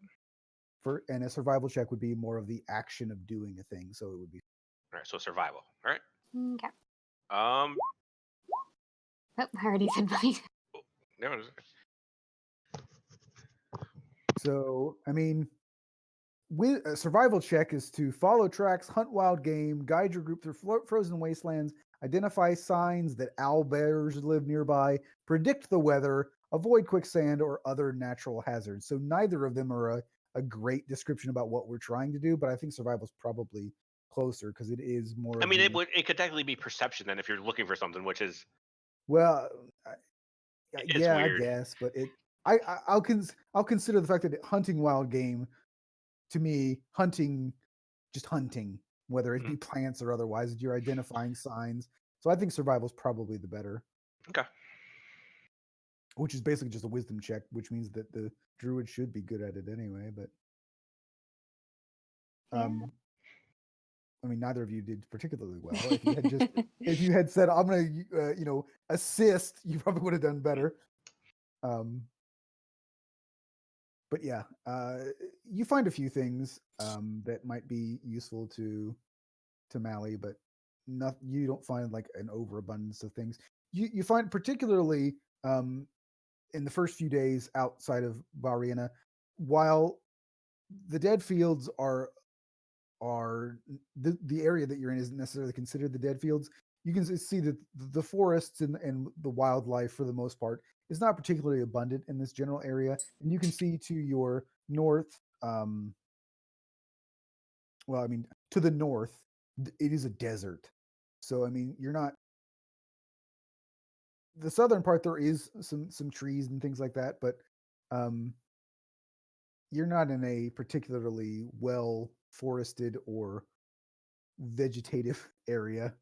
and a survival check would be more of the action of doing a thing. So it would be. All right, so survival. All right. Okay. Oh, I already said mine. there it is. So I mean, with a survival check is to follow tracks, hunt wild game, guide your group through frozen wastelands, identify signs that owl bears live nearby, predict the weather, avoid quicksand or other natural hazards. So neither of them are a great description about what we're trying to do, but I think survival is probably closer because it is more. I mean, it could technically be perception then if you're looking for something, which is well, it's yeah, I weird. guess, but I'll consider the fact that hunting wild game, to me, just hunting, whether it be plants or otherwise, you're identifying signs. So I think survival is probably the better. Okay. Which is basically just a wisdom check, which means that the druid should be good at it anyway. But I mean, neither of you did particularly well. If you had said I'm gonna assist, you probably would have done better. But yeah, you find a few things that might be useful to Mally, but you don't find like an overabundance of things. You find particularly in the first few days outside of Bariana, while the dead fields are the area that you're in isn't necessarily considered the dead fields. You can see that the forests and the wildlife, for the most part, is not particularly abundant in this general area. And you can see to your north, well, I mean, to the north, it is a desert. So, I mean, you're not the southern part. There is some trees and things like that, but um, you're not in a particularly well forested or vegetative area.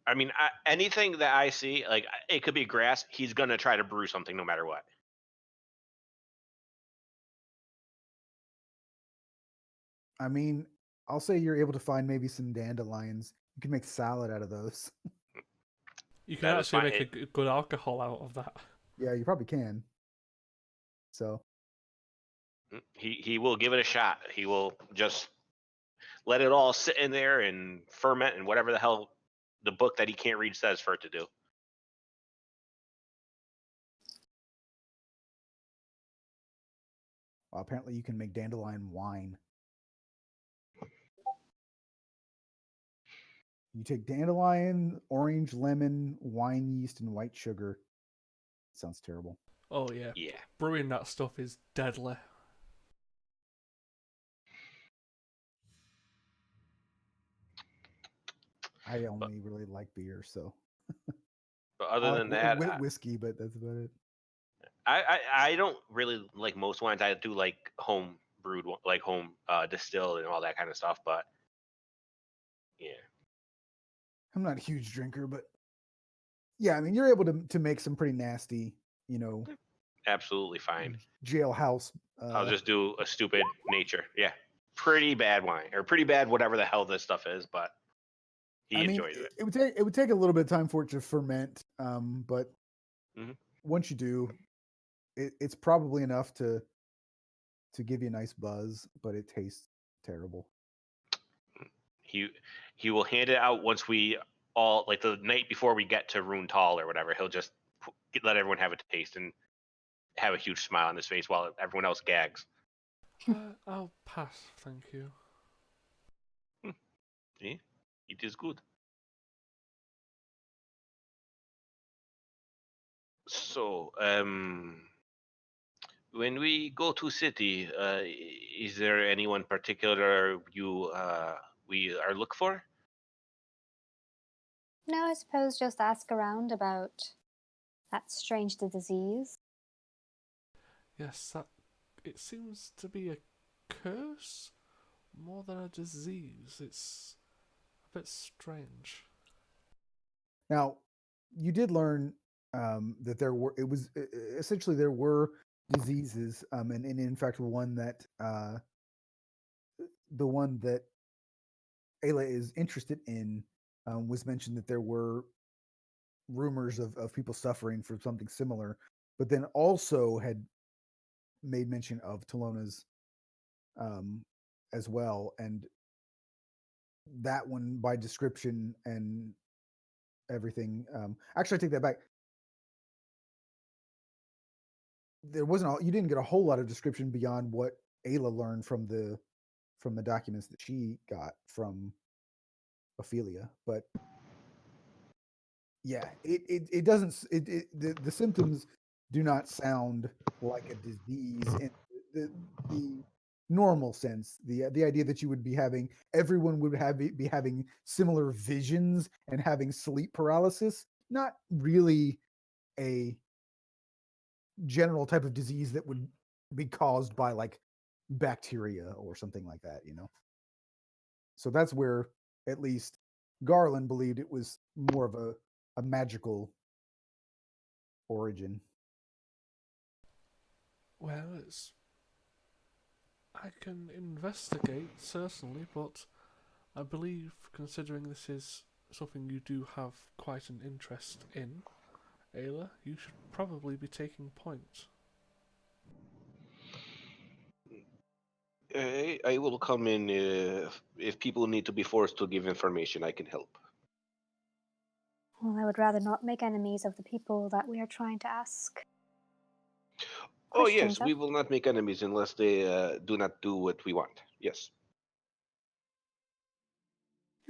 I mean, anything that I see, like it could be grass. He's gonna try to brew something no matter what. I mean, I'll say you're able to find maybe some dandelions. You can make salad out of those. You can That is actually fine. make a good alcohol out of that. Yeah, you probably can. So He will give it a shot. He will just let it all sit in there and ferment and whatever the hell the book that he can't read says for it to do. apparently you can make dandelion wine. You take dandelion, orange, lemon, wine yeast, and white sugar. Sounds terrible. Oh yeah. Yeah. Brewing that stuff is deadly. I only really like beer, so But I other like than that, whiskey, but that's about it. I don't really like most wines. I do like home brewed, like home distilled and all that kind of stuff. But yeah, I'm not a huge drinker, but yeah, I mean, you're able to make some pretty nasty, you know, absolutely fine. jailhouse. I'll just do a stupid nature. Yeah, pretty bad wine or pretty bad whatever the hell this stuff is. But he I mean, enjoys it. it would take a little bit of time for it to ferment, but Hmm. once you do, it's probably enough to give you a nice buzz, but it tastes terrible. He he will hand it out once we all like the night before we get to Rune Tall or whatever. He'll just let everyone have a taste and have a huge smile on his face while everyone else gags. I'll pass, thank you. Yeah, it is good. So, when we go to city, is there anyone particular we are look for? No, I suppose just ask around about that strange disease. Yes, that it seems to be a curse more than a disease. It's a bit strange. Now, you did learn that there were it was essentially there were diseases, and in fact the one that Ayla is interested in was mentioned that there were rumors of people suffering from something similar, but then also had made mention of Talona's um, as well, and that one by description and everything. Actually, I take that back. There wasn't you didn't get a whole lot of description beyond what Ayla learned from the documents that she got from Ophelia, but yeah, it doesn't the symptoms do not sound like a disease in the normal sense. The idea that you would be having everyone would be having similar visions and having sleep paralysis, not really a general type of disease that would be caused by like bacteria or something like that, you know. So that's where at least Garland believed it was more of a magical origin. Well, it's I can investigate certainly, but I believe considering this is something you do have quite an interest in, Ayla, you should probably be taking point. I will come in if people need to be forced to give information. I can help. Well, I would rather not make enemies of the people that we are trying to ask Oh yes, questions we of. will not make enemies unless they do not do what we want. Yes.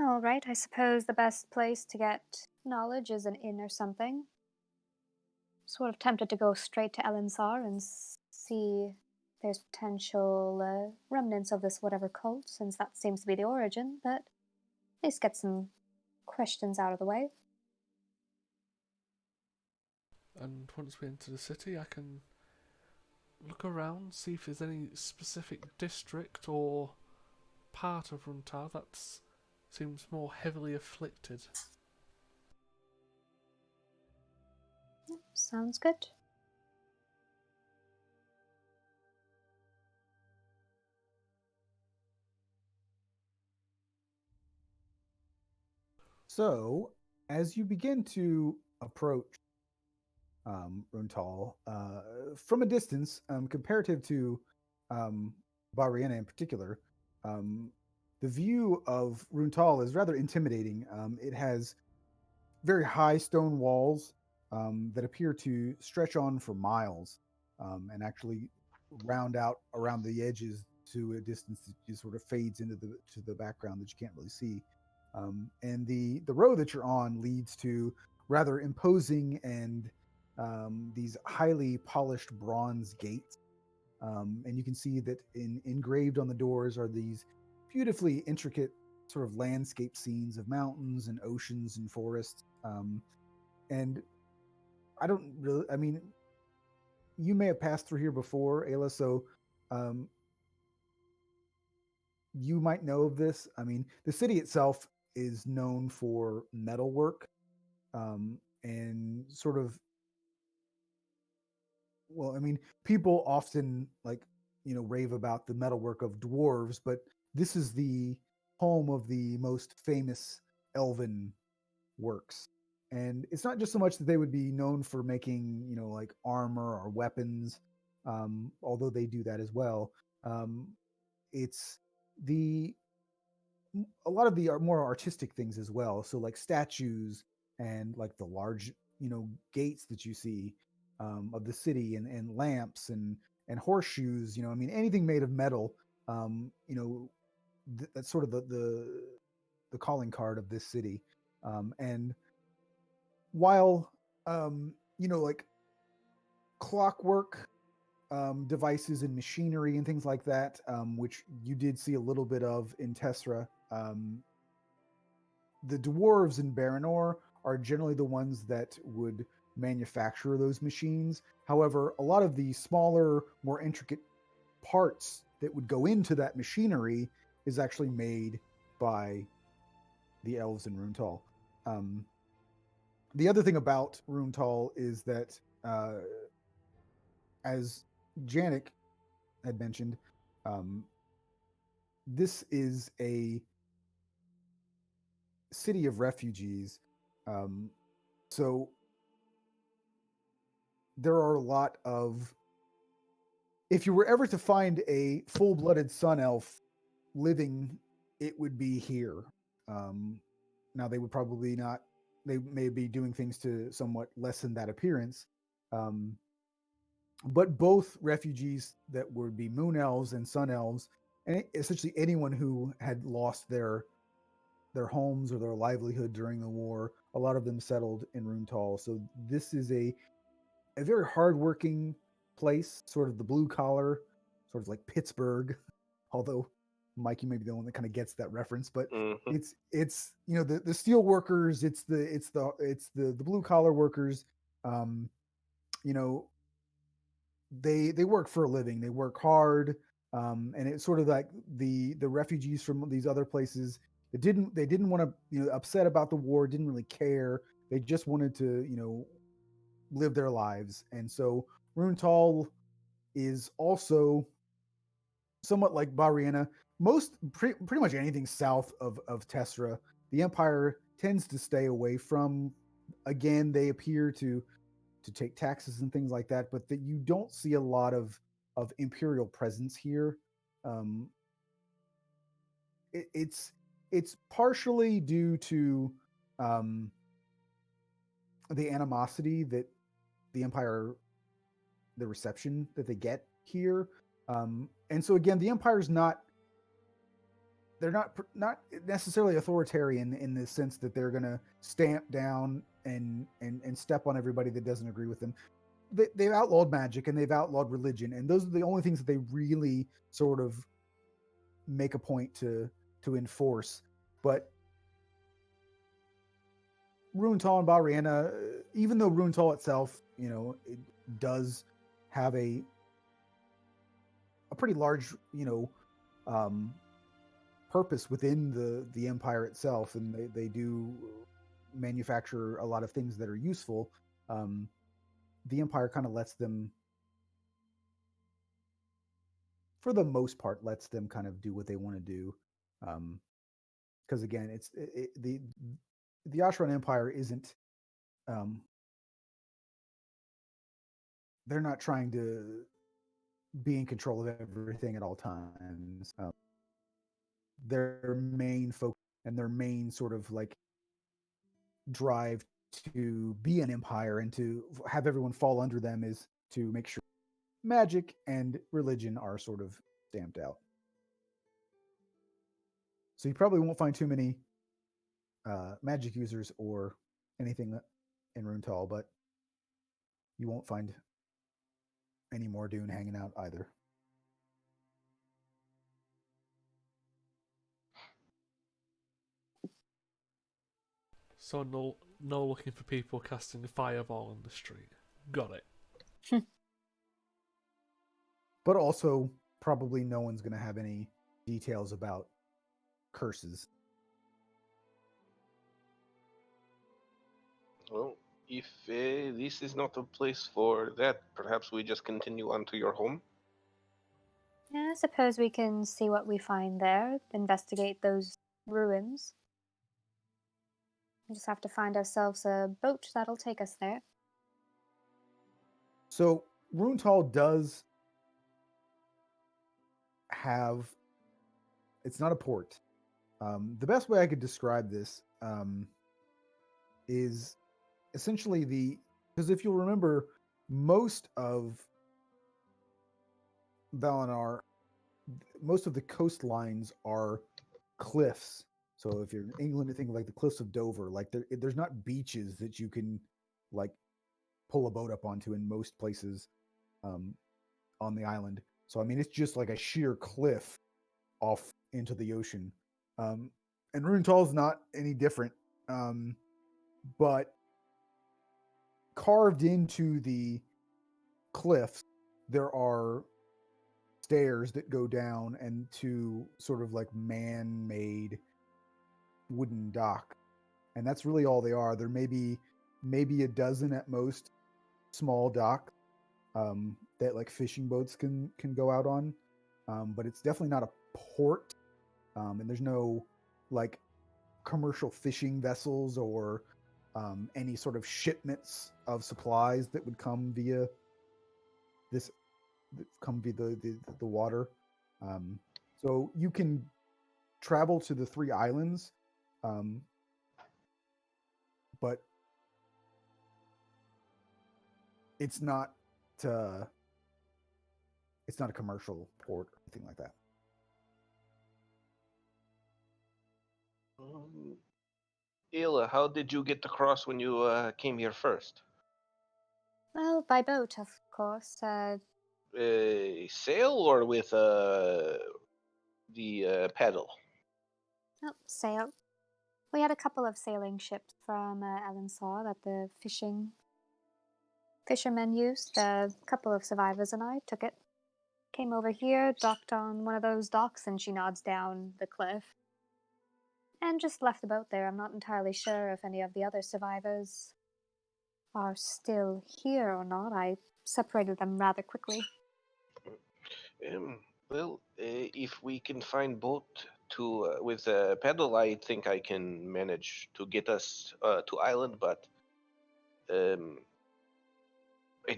All right, I suppose the best place to get knowledge is an inn or something. Sort of tempted to go straight to Elen'sar and see if there's potential remnants of this whatever cult, since that seems to be the origin, but at least get some questions out of the way. And once we enter the city, I can look around, see if there's any specific district or part of Runtar that seems more heavily afflicted. Sounds good. So, as you begin to approach Runtal from a distance, comparative to Bariena in particular, um, the view of Runtal is rather intimidating. It has very high stone walls that appear to stretch on for miles and actually round out around the edges to a distance that just sort of fades into the background that you can't really see. And the road that you're on leads to rather imposing and these highly polished bronze gates. And you can see that engraved on the doors are these beautifully intricate sort of landscape scenes of mountains and oceans and forests. And I don't really, I mean, you may have passed through here before, Ayla, so um, you might know of this. I mean, the city itself is known for metalwork, and sort of, well, I mean, people often like, rave about the metalwork of dwarves, but this is the home of the most famous elven works. And it's not just so much that they would be known for making, like armor or weapons, although they do that as well. Um, it's the a lot of the more artistic things as well. So like statues and like the large, gates that you see, of the city, and lamps and horseshoes. I mean, anything made of metal. That's sort of the calling card of this city. And while like clockwork devices and machinery and things like that, which you did see a little bit of in Tessera. The dwarves in Baranor are generally the ones that would manufacture those machines. However, a lot of the smaller, more intricate parts that would go into that machinery is actually made by the elves in Runtal. Um, the other thing about Runtal is that, as Janik had mentioned, um, this is a city of refugees. Um, so there are a lot of, if you were ever to find a full-blooded sun elf living, it would be here. Um, Now they would probably not. They may be doing things to somewhat lessen that appearance. Um, but both refugees that would be moon elves and sun elves, and essentially anyone who had lost their homes or their livelihood during the war, a lot of them settled in Runtal. So this is a very hardworking place, sort of the blue collar, sort of like Pittsburgh. Although Mike, you may be the one that kind of gets that reference, but Mm-hmm. it's the steel workers, it's the blue collar workers. Um, you know, they work for a living, they work hard, and it's sort of like the refugees from these other places. They didn't want to upset about the war, didn't really care. They just wanted to live their lives. And so Runtal is also somewhat like Bariana. Pretty much anything south of Tessera, the Empire tends to stay away from. Again, they appear to take taxes and things like that, but that you don't see a lot of imperial presence here. Um, it's partially due to um, the animosity that the Empire, the reception that they get here. And so again, the Empire's not, they're not necessarily authoritarian in the sense that they're going to stamp down and step on everybody that doesn't agree with them. They've outlawed magic and they've outlawed religion, and those are the only things that they really sort of make a point to enforce. But Runtal and Bariana, even though Runtal itself, it does have a pretty large, um, purpose within the empire itself, and they do manufacture a lot of things that are useful. Um, the empire kind of lets them, for the most part, lets them kind of do what they want to do. Because again, the Ashran Empire isn't. Um, they're not trying to be in control of everything at all times. Their main focus and their main sort of like drive to be an empire and to have everyone fall under them is to make sure magic and religion are sort of stamped out. So you probably won't find too many magic users or anything in Runtal, but you won't find any more Dune hanging out either. So no looking for people casting a fireball on the street. Got it. But also, probably no one's going to have any details about curses. Well, if this is not a place for that, perhaps we just continue on to your home. Yeah, I suppose we can see what we find there, investigate those ruins. We just have to find ourselves a boat that'll take us there. So, Runtal does have. It's not a port. The best way I could describe this is essentially because if you'll remember, most of Valinar, most of the coastlines are cliffs. So if you're in England, you think of like the cliffs of Dover. Like there's not beaches that you can like pull a boat up onto in most places on the island. So I mean, it's just like a sheer cliff off into the ocean. And Runtal is not any different. But carved into the cliffs, there are stairs that go down and to sort of like man-made wooden dock, and that's really all they are. There may be maybe a dozen at most small docks that like fishing boats can go out on, but it's definitely not a port, and there's no like commercial fishing vessels or any sort of shipments of supplies that would come via this come via the water. So you can travel to the three islands, but it's not uh, it's not a commercial port or anything like that. Ayla, how did you get across when you came here first? Well, by boat, of course. Sail or with the paddle? Oh, sail. We had a couple of sailing ships from Elen'sar that the fishermen used. A couple of survivors and I took it. Came over here, docked on one of those docks, and she nods down the cliff. And just left the boat there. I'm not entirely sure if any of the other survivors are still here or not. I separated them rather quickly. Well, if we can find boat to with a paddle, I think I can manage to get us to island. But I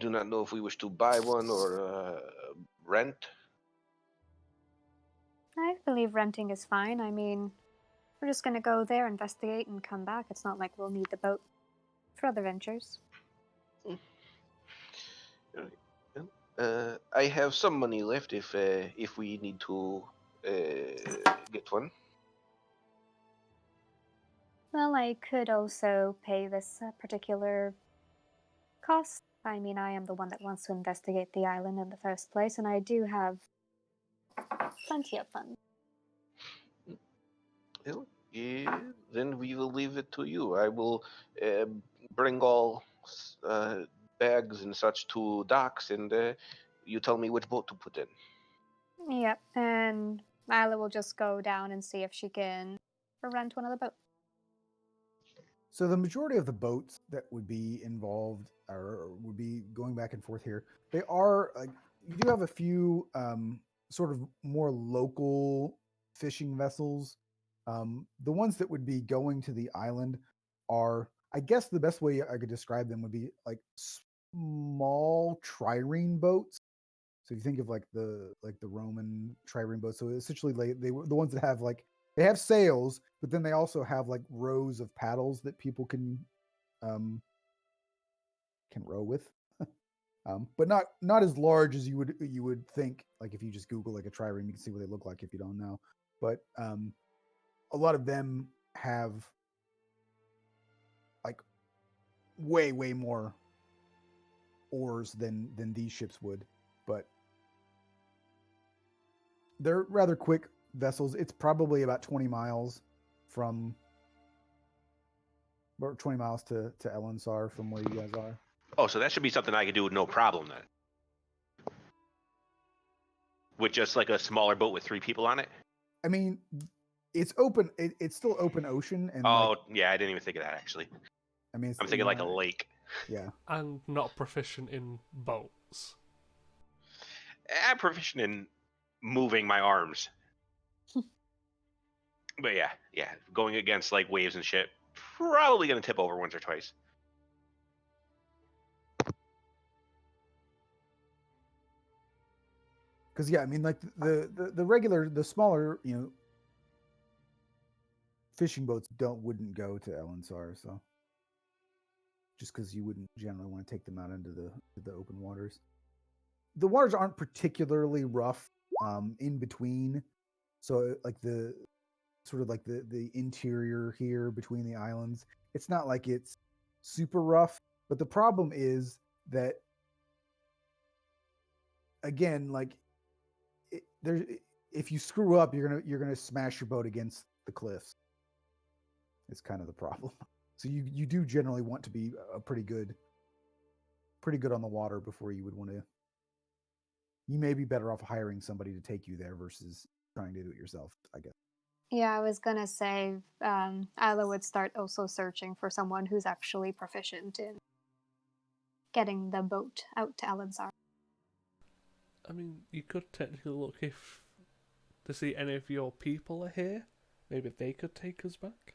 do not know if we wish to buy one or rent. I believe renting is fine. I mean, we're just going to go there, investigate, and come back. It's not like we'll need the boat for other ventures. I have some money left if we need to get one. Well, I could also pay this particular cost. I mean, I am the one that wants to investigate the island in the first place, and I do have plenty of funds. Well, yeah, then we will leave it to you. I will uh, bring all bags and such to docks, and you tell me which boat to put in. Yep, and Isla will just go down and see if she can rent one of the boats. So the majority of the boats that would be involved or would be going back and forth here, they are you do have a few sort of more local fishing vessels. The ones that would be going to the island are, I guess, the best way I could describe them would be like small trireme boats. So if you think of like the Roman trireme boats, so essentially they were the ones that have like they have sails, but then they also have like rows of paddles that people um, can row with. But not as large as you would think. Like if you just Google like a trireme, you can see what they look like if you don't know. But a lot of them have like way more oars than these ships would. But they're rather quick vessels. It's probably about 20 miles from about 20 miles to Elen'sar from where you guys are. Oh, so that should be something I could do with no problem then. With just like a smaller boat with 3 people on it? I mean, it's open. It's still open ocean, and Oh, yeah, I didn't even think of that actually. I mean, I'm thinking like a lake. Yeah. And not proficient in boats. I'm proficient in moving my arms. But yeah, going against like waves and shit, probably gonna tip over once or twice. Because I mean, like the regular, the smaller, fishing boats wouldn't go to Elen'sar, so just because you wouldn't generally want to take them out into the open waters. The waters aren't particularly rough in between, so like the sort of like the interior here between the islands, it's not like it's super rough. But the problem is that, again, like if you screw up, you're gonna smash your boat against the cliffs. It's kind of the problem. So you do generally want to be a pretty good on the water before you would want to. You may be better off hiring somebody to take you there versus trying to do it yourself, I guess. Yeah, I was gonna say, Isla would start also searching for someone who's actually proficient in getting the boat out to Elen'sar. I mean, you could technically look if to see any of your people are here. Maybe they could take us back.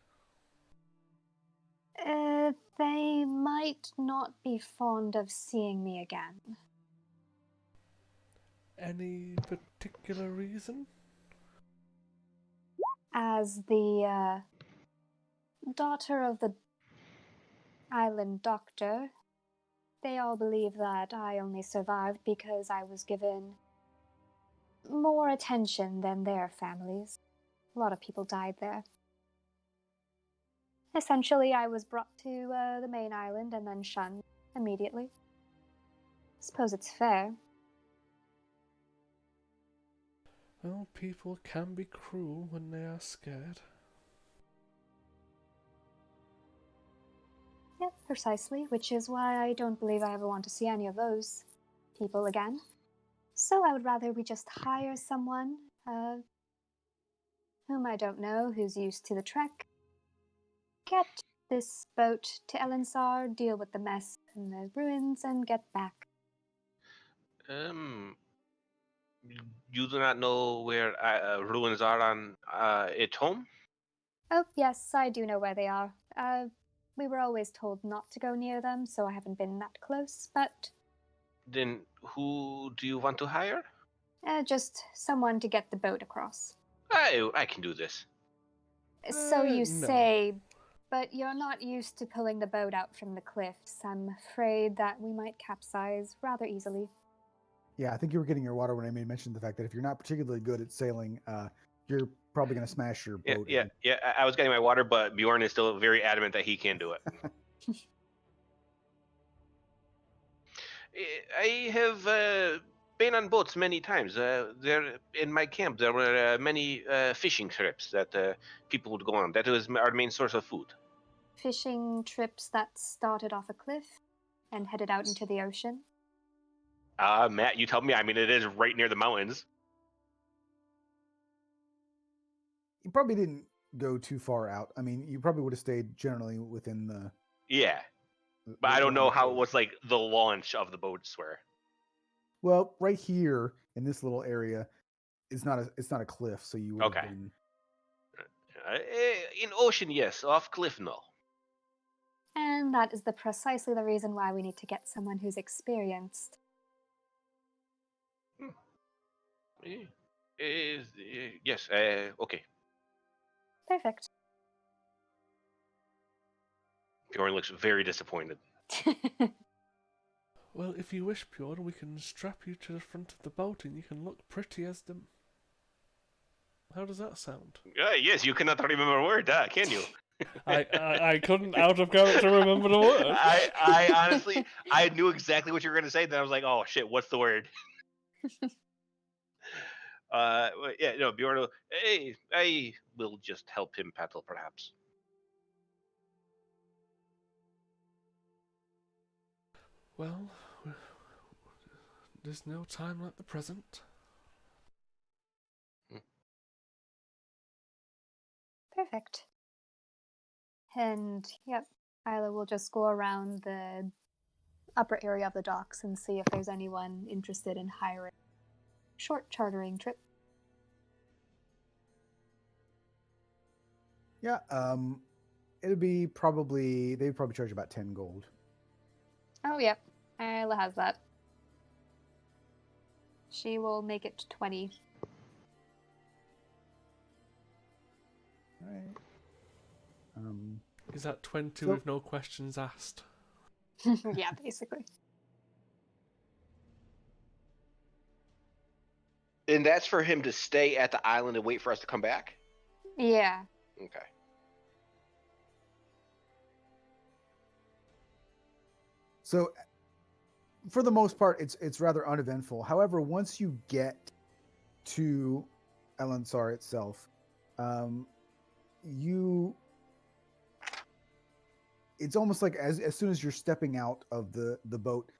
They might not be fond of seeing me again. Any particular reason? As the daughter of the island doctor, they all believe that I only survived because I was given more attention than their families. A lot of people died there. Essentially, I was brought to the main island and then shunned immediately. Suppose it's fair. Well, people can be cruel when they are scared. Yeah, precisely, which is why I don't believe I ever want to see any of those people again. So I would rather we just hire someone, whom I don't know, who's used to the trek, get this boat to Elen'sar, deal with the mess in the ruins, and get back. You do not know where ruins are on its home? Oh, yes, I do know where they are. We were always told not to go near them, so I haven't been that close, but Then who do you want to hire? just someone to get the boat across. I can do this. So you No. say, but you're not used to pulling the boat out from the cliffs. I'm afraid that we might capsize rather easily. Yeah, I think you were getting your water when I made mention of the fact that if you're not particularly good at sailing, you're probably going to smash your boat. Yeah. I was getting my water, but Bjorn is still very adamant that he can do it. I have been on boats many times. There in my camp, there were many fishing trips that people would go on. That was our main source of food. Fishing trips that started off a cliff and headed out into the ocean. Matt, you tell me. I mean, it is right near the mountains. You probably didn't go too far out. I mean, you probably would have stayed generally within the. Yeah, but I don't know how it was like the launch of the boats were. Well, right here in this little area, it's not a cliff, so you would Okay. have been. In ocean, yes. Off cliff, no. And that is precisely the reason why we need to get someone who's experienced. Yes. Okay. Perfect. Bjorn looks very disappointed. Well, if you wish, Bjorn, we can strap you to the front of the boat and you can look pretty as them. How does that sound? Yes, you cannot remember a word, can you? I couldn't out of character remember the word. I honestly, I knew exactly what you were going to say. Then I was like, oh shit, what's the word? Yeah, no, Bjorn. Hey, I will just help him paddle, perhaps. Well, there's no time like the present. Perfect. And yep, Isla will just go around the upper area of the docks and see if there's anyone interested in hiring a short chartering trip. Yeah, they'd probably charge about 10 gold. Oh, yep. Isla has that. She will make it 20. All right. Is that 20 So- with no questions asked? Yeah, basically. And that's for him to stay at the island and wait for us to come back? Yeah. Okay. So for the most part, it's rather uneventful. However, once you get to Elen'sar itself, you it's almost like as soon as you're stepping out of the boat,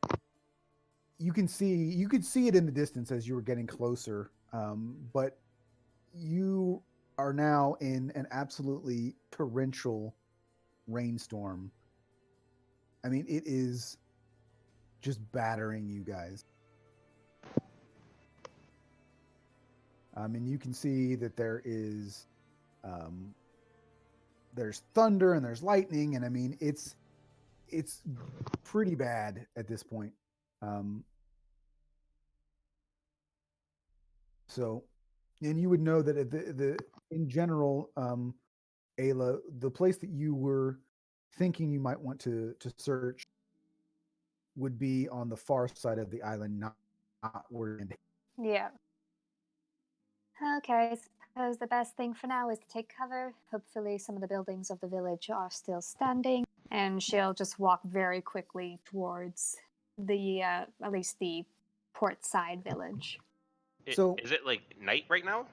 you could see it in the distance as you were getting closer. But you are now in an absolutely torrential rainstorm. I mean, it is just battering you guys. And you can see that there's thunder and there's lightning, and I mean it's pretty bad at this point. Um, so, and you would know that the in general, Ayla, the place that you were thinking you might want to search would be on the far side of the island, not where you're ending. Yeah. Okay, I suppose the best thing for now is to take cover. Hopefully, some of the buildings of the village are still standing. And she'll just walk very quickly towards the, at least the port side village. So- Is it like night right now?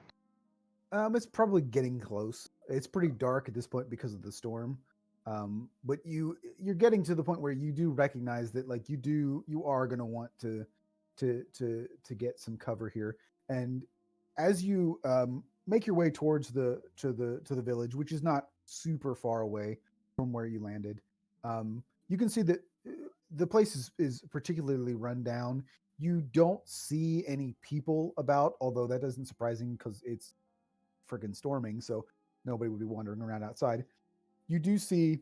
It's probably getting close. It's pretty dark at this point because of the storm. But you're getting to the point where you do recognize that like you are going to want to get some cover here. And as you make your way towards the village, which is not super far away from where you landed, you can see that the place is particularly run down. You don't see any people about, although that doesn't surprise me because it's friggin' storming, so nobody would be wandering around outside. You do see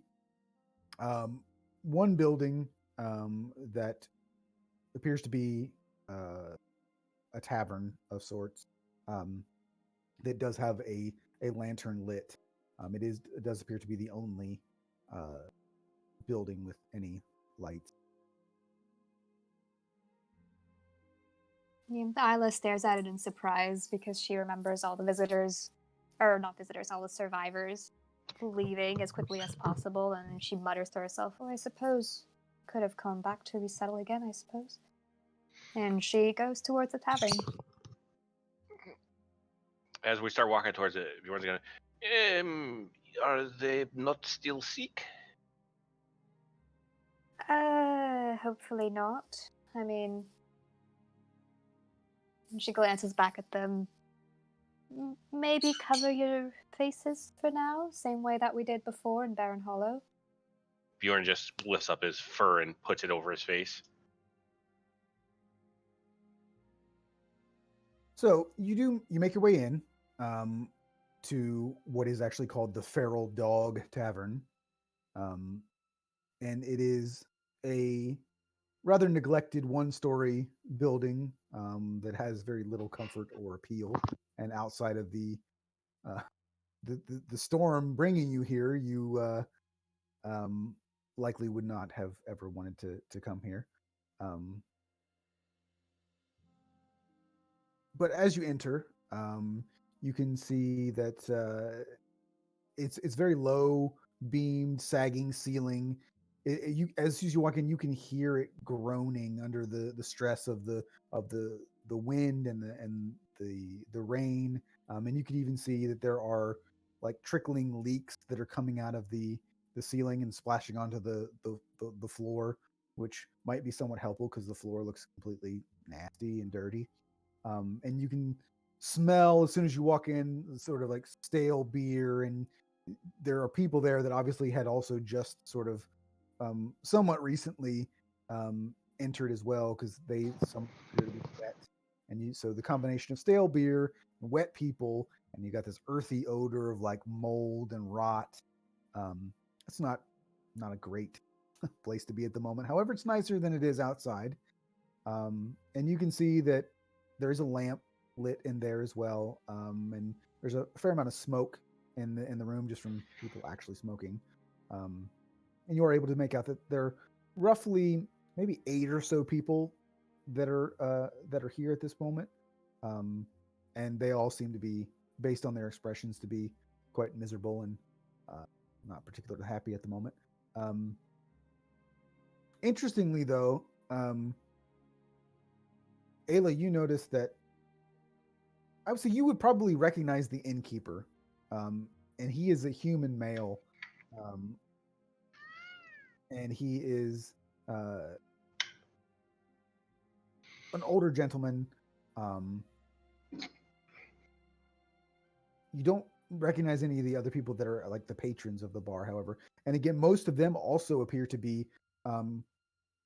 one building that appears to be a tavern of sorts that does have a lantern lit. It does appear to be the only building with any lights. Isla stares at it in surprise because she remembers all the visitors, or not visitors, all the survivors leaving as quickly as possible, and she mutters to herself, "Oh, I suppose could have come back to resettle again, I suppose." And she goes towards the tavern. As we start walking towards it, everyone's gonna. Are they not still sick? Hopefully not. I mean, and she glances back at them. Maybe cover your faces for now, same way that we did before in Barren Hollow. Bjorn just lifts up his fur and puts it over his face. So you make your way in to what is actually called the Feral Dog Tavern, and it is a rather neglected one-story building that has very little comfort or appeal. And outside of uh, the storm bringing you here, you likely would not have ever wanted to come here. Um, but as you enter, you can see that it's very low beamed, sagging ceiling. As soon as you walk in, you can hear it groaning under the stress of the wind and the rain. And you can even see that there are like trickling leaks that are coming out of the ceiling and splashing onto the floor. which might be somewhat helpful because the floor looks completely nasty and dirty. And you can smell as soon as you walk in sort of like stale beer, and there are people there that obviously had also just sort of somewhat recently entered as well, because they some appear to be wet, and so the combination of stale beer and wet people, and you got this earthy odor of like mold and rot. It's not a great place to be at the moment. However, it's nicer than it is outside. And you can see that there's a lamp lit in there as well, and there's a fair amount of smoke in the room just from people actually smoking. And you are able to make out that there are roughly maybe 8 or so people that are here at this moment, and they all seem to be, based on their expressions, to be quite miserable and not particularly happy at the moment. Interestingly, though, Ayla, you noticed that I would say you would probably recognize the innkeeper, and he is a human male, um, and he is an older gentleman. Um, you don't recognize any of the other people that are like the patrons of the bar, however. And again, most of them also appear to be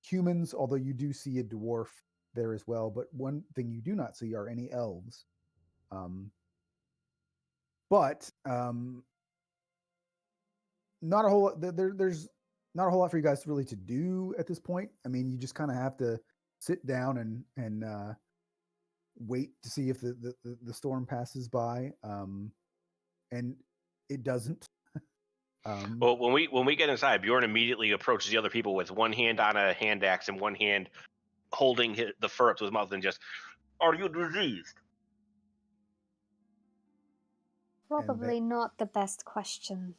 humans, although you do see a dwarf there as well. But one thing you do not see are any elves. But not a whole lot. There's not a whole lot for you guys really to do at this point. I mean, you just kind of have to sit down and wait to see if the storm passes by. And it doesn't. Well, when we get inside, Bjorn immediately approaches the other people with one hand on a hand axe and one hand holding the fur up to his mouth and just, "Are you diseased?" Probably not the best question.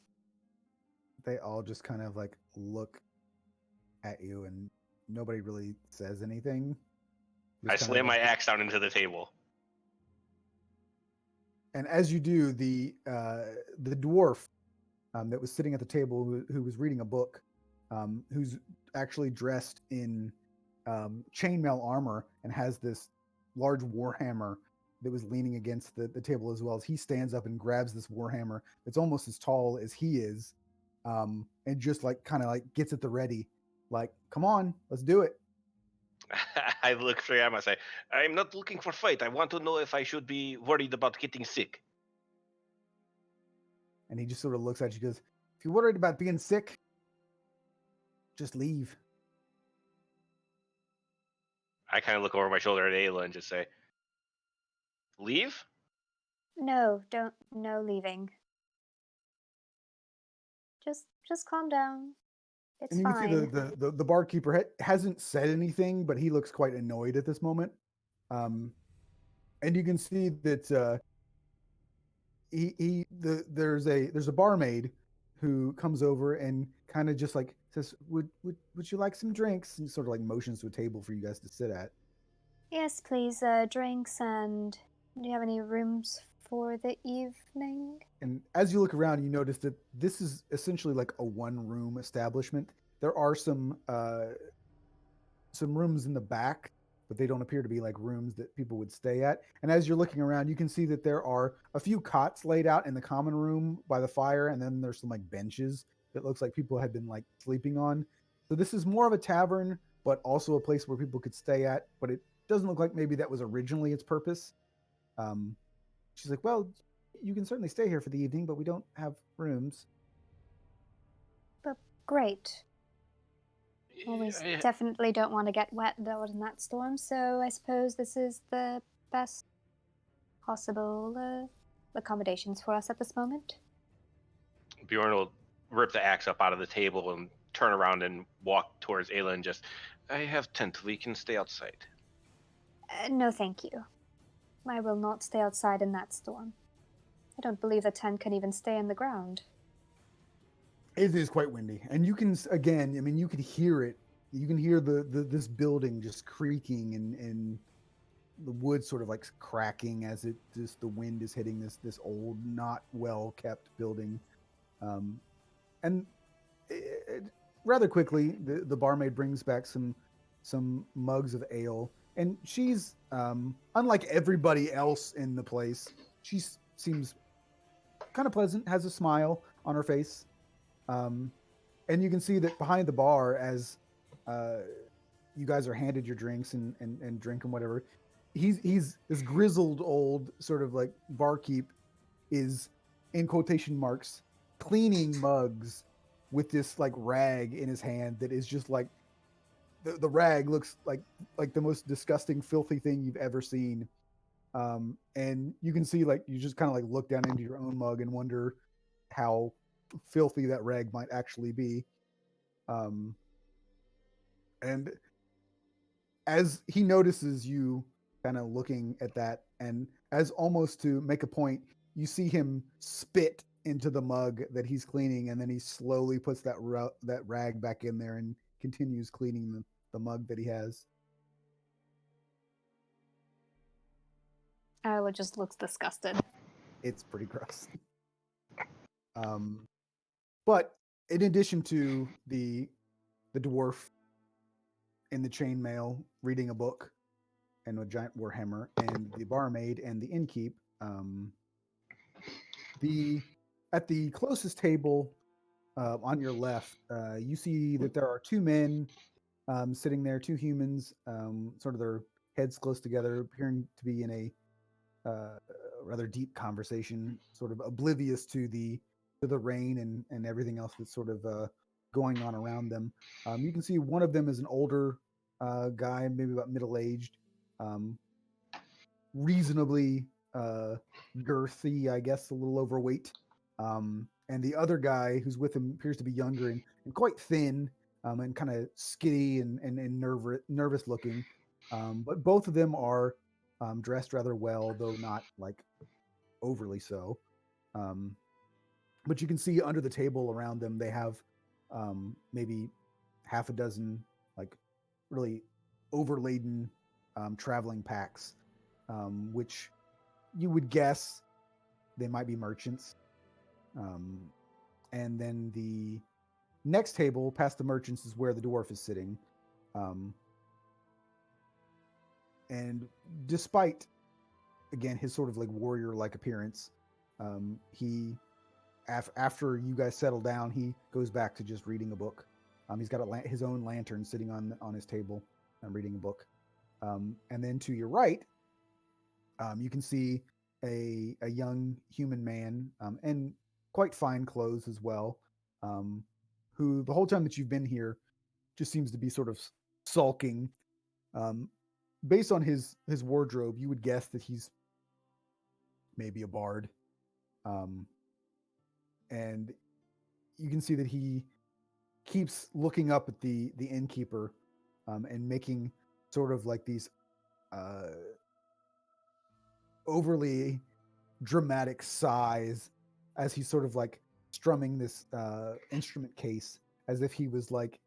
They all just kind of like look at you, and nobody really says anything. I Just kind of slam my like, axe down into the table. and as you do, the dwarf that was sitting at the table, who was reading a book, who's actually dressed in chainmail armor and has this large warhammer that was leaning against the table as well. As he stands up and grabs this warhammer that's almost as tall as he is, and just like kind of like gets at the ready, like, come on, let's do it. I look straight at him and say, "I'm not looking for fight. I want to know if I should be worried about getting sick." And he just sort of looks at you, goes, if you're worried about being sick, just leave. I kind of look over my shoulder at Ayla and just say, "Leave?" No, no leaving. Just calm down. It's And you can see fine. the barkeeper hasn't said anything, but he looks quite annoyed at this moment. And you can see that there's a barmaid who comes over and kind of just like says, would you like some drinks? And sort of like motions to a table for you guys to sit at. Yes, please. Drinks, and do you have any rooms for the evening? And as you look around, you notice that this is essentially like a one-room establishment. There are some rooms in the back, but they don't appear to be like rooms that people would stay at. And as you're looking around, you can see that there are a few cots laid out in the common room by the fire, and then there's some like benches that looks like people had been like sleeping on. So this is more of a tavern, but also a place where people could stay at. But it doesn't look like maybe that was originally its purpose. She's like, well, you can certainly stay here for the evening, but we don't have rooms. But great. Well, we definitely don't want to get wet though in that storm, so I suppose this is the best possible accommodations for us at this moment. Bjorn will rip the axe up out of the table and turn around and walk towards Ayla and just, "I have tent. We can stay outside." No, thank you. I will not stay outside in that storm. I don't believe the tent can even stay in the ground. It is quite windy, and you can, again, I mean, you could hear it. You can hear this building just creaking, and the wood sort of like cracking as the wind is hitting this old, not well kept building. And rather quickly, the barmaid brings back some mugs of ale, and she's unlike everybody else in the place. She seems kind of pleasant, has a smile on her face, um, and you can see that behind the bar, as uh, you guys are handed your drinks and drink and whatever, he's this grizzled old sort of like barkeep is in quotation marks cleaning mugs with this like rag in his hand that is just like the rag looks like the most disgusting filthy thing you've ever seen. And you can see like you just kind of like look down into your own mug and wonder how filthy that rag might actually be. Um, and as he notices you kind of looking at that, and as almost to make a point, you see him spit into the mug that he's cleaning, and then he slowly puts that rag back in there and continues cleaning the mug that he has. Isla just looks disgusted. It's pretty gross. um, but in addition to the dwarf in the chainmail reading a book and a giant warhammer, and the barmaid and the innkeep, the at the closest table on your left, you see that there are two men sitting there, two humans, sort of their heads close together, appearing to be in a rather deep conversation, sort of oblivious to the rain and everything else that's sort of going on around them. You can see one of them is an older guy, maybe about middle aged, um, reasonably girthy, I guess, a little overweight. And the other guy who's with him appears to be younger and quite thin, and kind of skinny and nervous looking. But both of them are dressed rather well, though not like overly so. Um, but you can see under the table around them, they have maybe half a dozen like really overladen traveling packs, which you would guess they might be merchants. Um, and then the next table past the merchants is where the dwarf is sitting. Um, and despite, again, his sort of like warrior like appearance, he, after you guys settle down, he goes back to just reading a book. He's got his own lantern sitting on his table and reading a book. And then to your right, you can see a young human man, and quite fine clothes as well, um, who the whole time that you've been here just seems to be sort of sulking. Um, Based on his wardrobe, you would guess that he's maybe a bard, um, and you can see that he keeps looking up at the innkeeper, and making sort of like these uh, overly dramatic sighs as he's sort of like strumming this instrument case, as if he was like,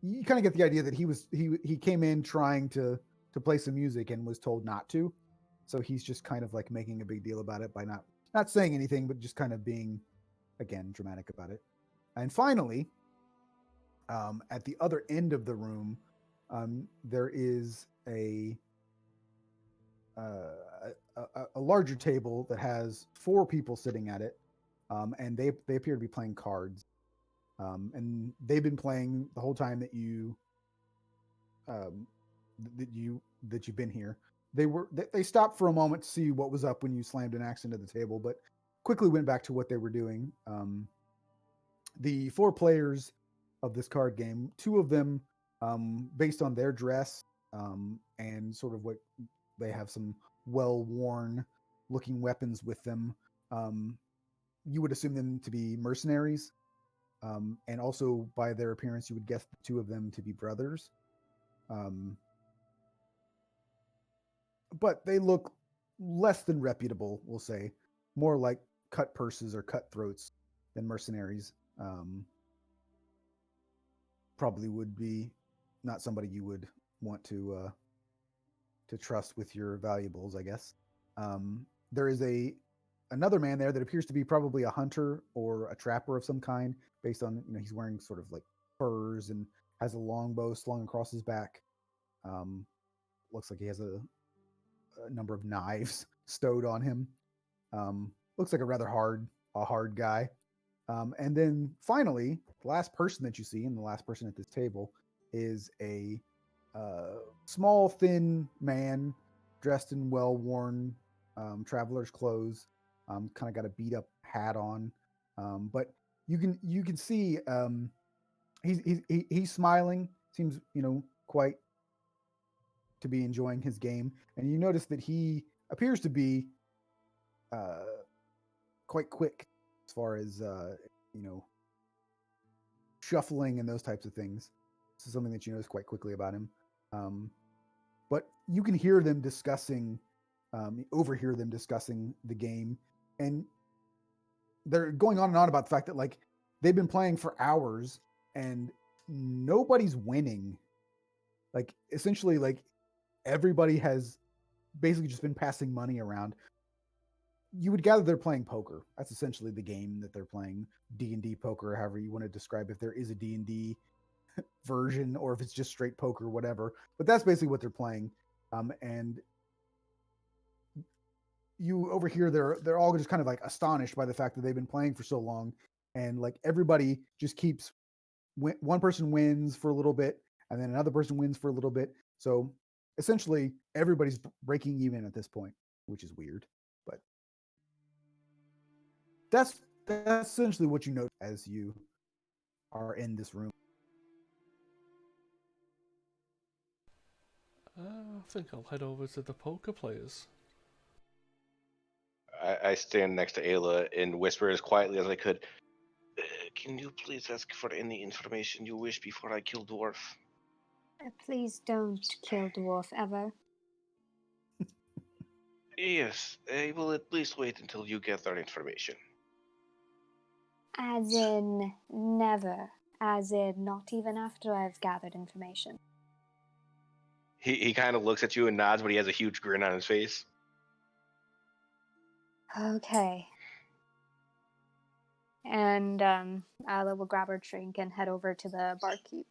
you kind of get the idea that he came in trying to play some music and was told not to, so he's just kind of like making a big deal about it by not saying anything, but just kind of being, again, dramatic about it. And finally, at the other end of the room, there is uh, a larger table that has four people sitting at it, and they appear to be playing cards, and they've been playing the whole time um, that you've been here. They stopped for a moment to see what was up when you slammed an axe into the table, but quickly went back to what they were doing. The four players of this card game, two of them, based on their dress, and sort of what they have some well worn looking weapons with them. Um, you would assume them to be mercenaries. And also by their appearance, you would guess the two of them to be brothers. Um, but they look less than reputable, we'll say, more like cut purses or cutthroats than mercenaries. Probably would be not somebody you would want to trust with your valuables, I guess. There is another man there that appears to be probably a hunter or a trapper of some kind, based on, he's wearing sort of like spurs and has a longbow slung across his back. Looks like he has a number of knives stowed on him. Looks like a hard guy. And then finally, the last person that you see, and the last person at this table, is a small, thin man dressed in well-worn traveler's clothes. Kind of got a beat-up hat on, but you can see he's smiling. Seems quite to be enjoying his game, and you notice that he appears to be uh, quite quick as far as shuffling and those types of things. This is something that you notice quite quickly about him. But you can hear them discussing, overhear them discussing the game, and they're going on and on about the fact that like they've been playing for hours and nobody's winning. Like essentially, like everybody has basically just been passing money around. You would gather they're playing poker. That's essentially the game that they're playing. D&D poker, however you want to describe, if there is a D&D version or if it's just straight poker, whatever. But that's basically what they're playing. And you overhear they're all just kind of like astonished by the fact that they've been playing for so long, and like everybody just keeps one person wins for a little bit and then another person wins for a little bit. So essentially everybody's breaking even at this point, which is weird, but that's essentially what you note as you are in this room. I think I'll head over to the poker players. I stand next to Ayla and whisper as quietly as I could. Can you please ask for any information you wish before I kill Dwarf? Please don't kill Dwarf ever. Yes, I will at least wait until you get that information. As in, never. As in, not even after I've gathered information. He kind of looks at you and nods, but he has a huge grin on his face. Okay. And Isla will grab her drink and head over to the barkeep.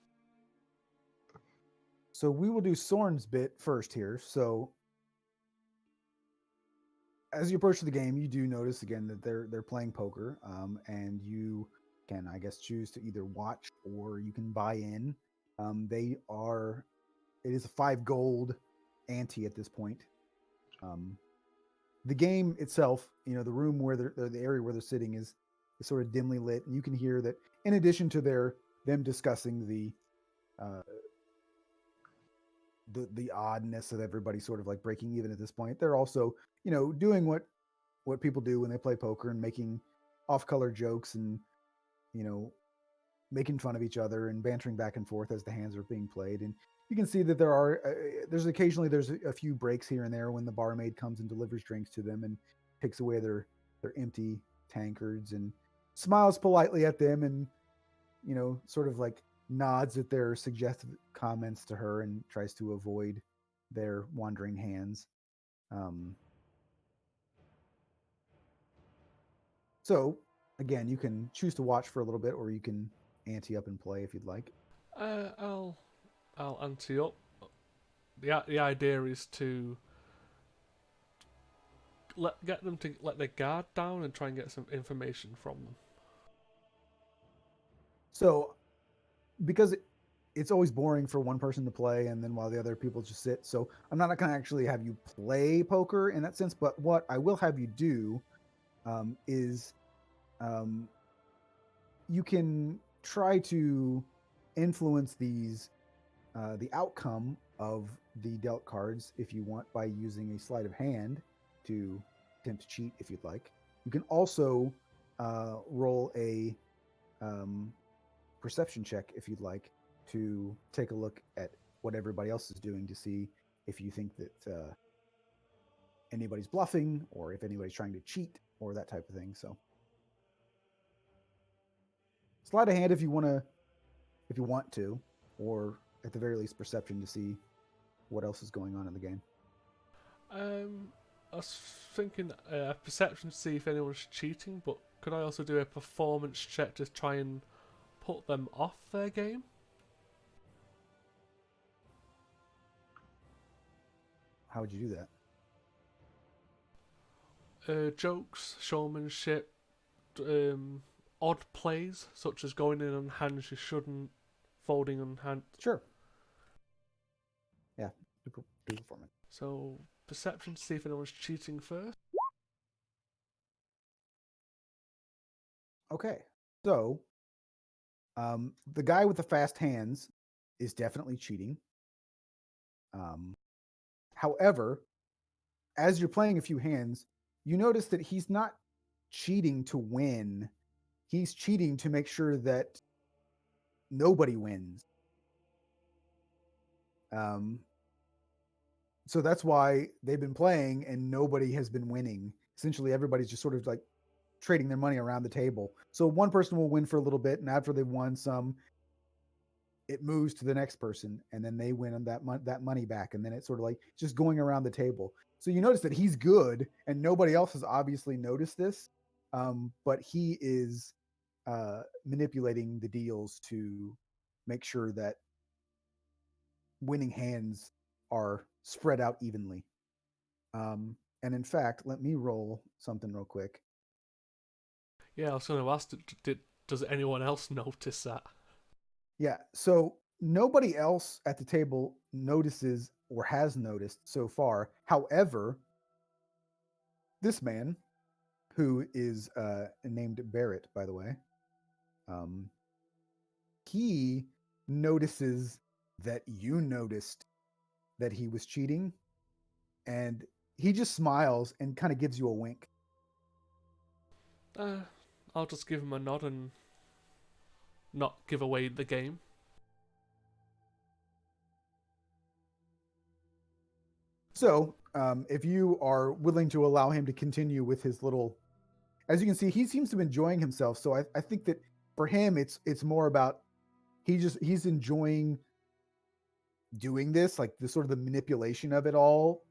So we will do Soren's bit first here. So as you approach the game, you do notice again that they're playing poker, and you can, I guess, choose to either watch or you can buy in. It is a 5 gold ante at this point. The game itself, the room where the area where they're sitting is sort of dimly lit, and you can hear that in addition to them discussing the oddness of everybody sort of like breaking even at this point, they're also doing what people do when they play poker and making off-color jokes and making fun of each other and bantering back and forth as the hands are being played. And you can see that there's occasionally a few breaks here and there when the barmaid comes and delivers drinks to them and takes away their empty tankards and smiles politely at them and sort of like nods at their suggestive comments to her and tries to avoid their wandering hands. So again, you can choose to watch for a little bit, or you can ante up and play if you'd like. I'll ante up. The idea is to get them to let their guard down and try and get some information from them. So because it's always boring for one person to play and then while the other people just sit, so I'm not going to actually have you play poker in that sense, but what I will have you do is you can try to influence the outcome of the dealt cards if you want by using a sleight of hand to attempt to cheat if you'd like. You can also roll a perception check if you'd like to take a look at what everybody else is doing to see if you think that anybody's bluffing or if anybody's trying to cheat or that type of thing. So sleight of hand if you want to, or at the very least perception to see what else is going on in the game. I was thinking perception to see if anyone's cheating, but could I also do a performance check to try and put them off their game. How would you do that? Jokes, showmanship, odd plays, such as going in on hands you shouldn't, folding on hand. Sure. Yeah, do performance. So, perception to see if anyone's cheating first. Okay, so the guy with the fast hands is definitely cheating. However, as you're playing a few hands, you notice that he's not cheating to win. He's cheating to make sure that nobody wins. So that's why they've been playing and nobody has been winning. Essentially, everybody's just sort of like trading their money around the table. So one person will win for a little bit, and after they've won some, it moves to the next person, and then they win that money back, and then it's sort of like just going around the table. So you notice that he's good, and nobody else has obviously noticed this, but he is manipulating the deals to make sure that winning hands are spread out evenly. And in fact, let me roll something real quick. Yeah, I was going to ask, does anyone else notice that? Yeah, so nobody else at the table notices or has noticed so far. However, this man, who is named Barrett, by the way, he notices that you noticed that he was cheating, and he just smiles and kind of gives you a wink. I'll just give him a nod and not give away the game. So, if you are willing to allow him to continue with his little, as you can see, he seems to be enjoying himself. So I think that for him, it's more about he's enjoying doing this, like the sort of the manipulation of it all.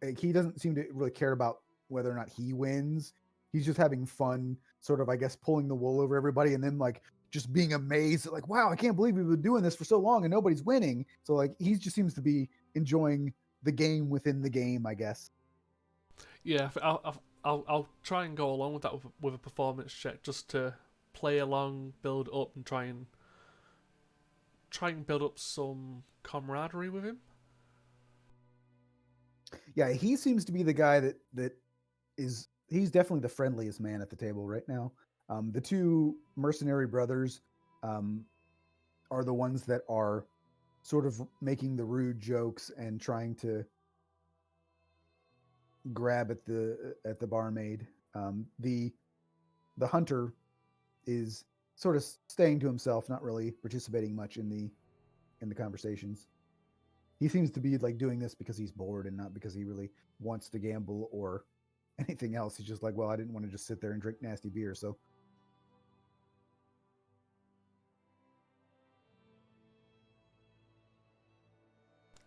Like, he doesn't seem to really care about whether or not he wins. He's just having fun, sort of, I guess, pulling the wool over everybody, and then like just being amazed, like, wow, I can't believe we've been doing this for so long and nobody's winning. So like he just seems to be enjoying the game within the game, I guess. Yeah, I'll try and go along with that with a performance check, just to play along, build up, and try and build up some camaraderie with him. Yeah, he seems to be the guy that is he's definitely the friendliest man at the table right now. The two mercenary brothers are the ones that are sort of making the rude jokes and trying to grab at the barmaid. The hunter is sort of staying to himself, not really participating much in the conversations. He seems to be like doing this because he's bored and not because he really wants to gamble or anything else. He's just like, well, I didn't want to just sit there and drink nasty beer, so.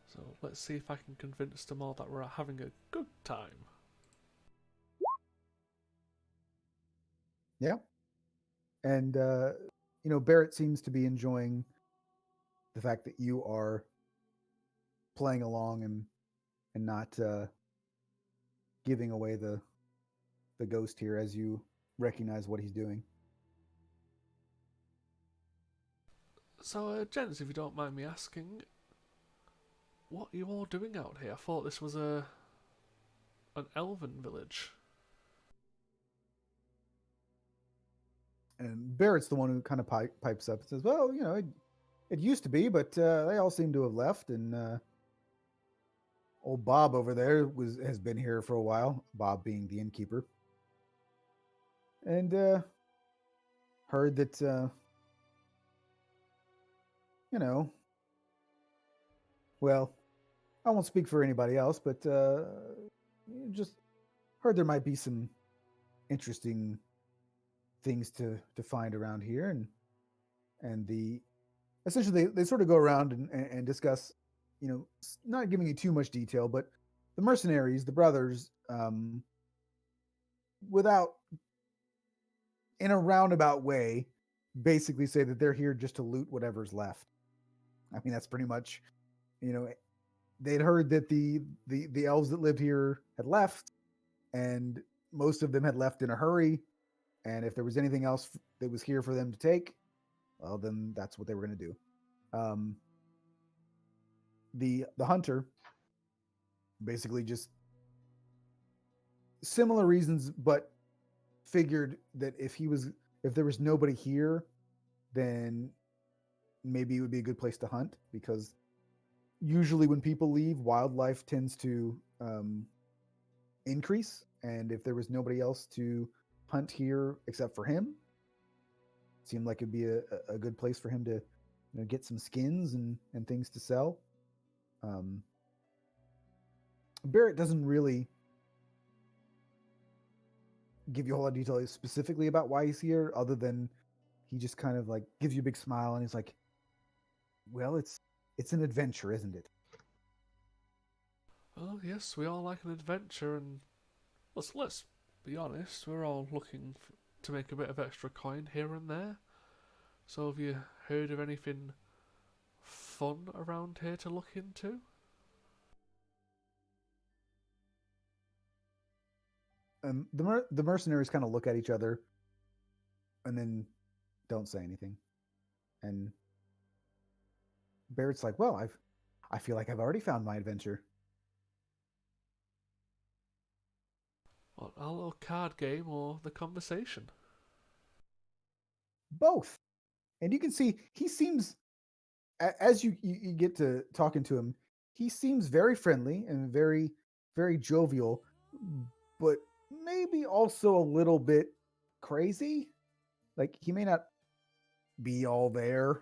So let's see if I can convince them all that we're having a good time. Yeah. And Barrett seems to be enjoying the fact that you are playing along and not giving away the ghost here as you recognize what he's doing. So, gents, if you don't mind me asking, what are you all doing out here? I thought this was an elven village. And Barrett's the one who kind of pipes up and says, well, it used to be, but they all seem to have left. And old Bob over there has been here for a while, Bob being the innkeeper. And heard that, well, I won't speak for anybody else, but just heard there might be some interesting things to find around here, and essentially they sort of go around and discuss, not giving you too much detail, but the mercenaries, the brothers, without in a roundabout way, basically say that they're here just to loot whatever's left. I mean, that's pretty much, you know, they'd heard that the elves that lived here had left, and most of them had left in a hurry. And if there was anything else that was here for them to take, well, then that's what they were going to do. Um, the hunter basically just similar reasons, but figured that if there was nobody here, then maybe it would be a good place to hunt, because usually when people leave, wildlife tends to increase, and if there was nobody else to hunt here except for him, it seemed like it'd be a good place for him to, get some skins and things to sell. um, Barrett doesn't really give you a whole lot of detail specifically about why he's here, other than he just kind of like gives you a big smile and he's like, well, it's an adventure, isn't it? Oh, yes, we all like an adventure, and let's be honest, we're all looking to make a bit of extra coin here and there. So have you heard of anything fun around here to look into? And the mercenaries kind of look at each other and then don't say anything. And Barrett's like, well, I feel like I've already found my adventure. What, our little card game or the conversation? Both. And you can see he seems, as you get to talking to him, he seems very friendly and very, very jovial, but maybe also a little bit crazy. Like, he may not be all there.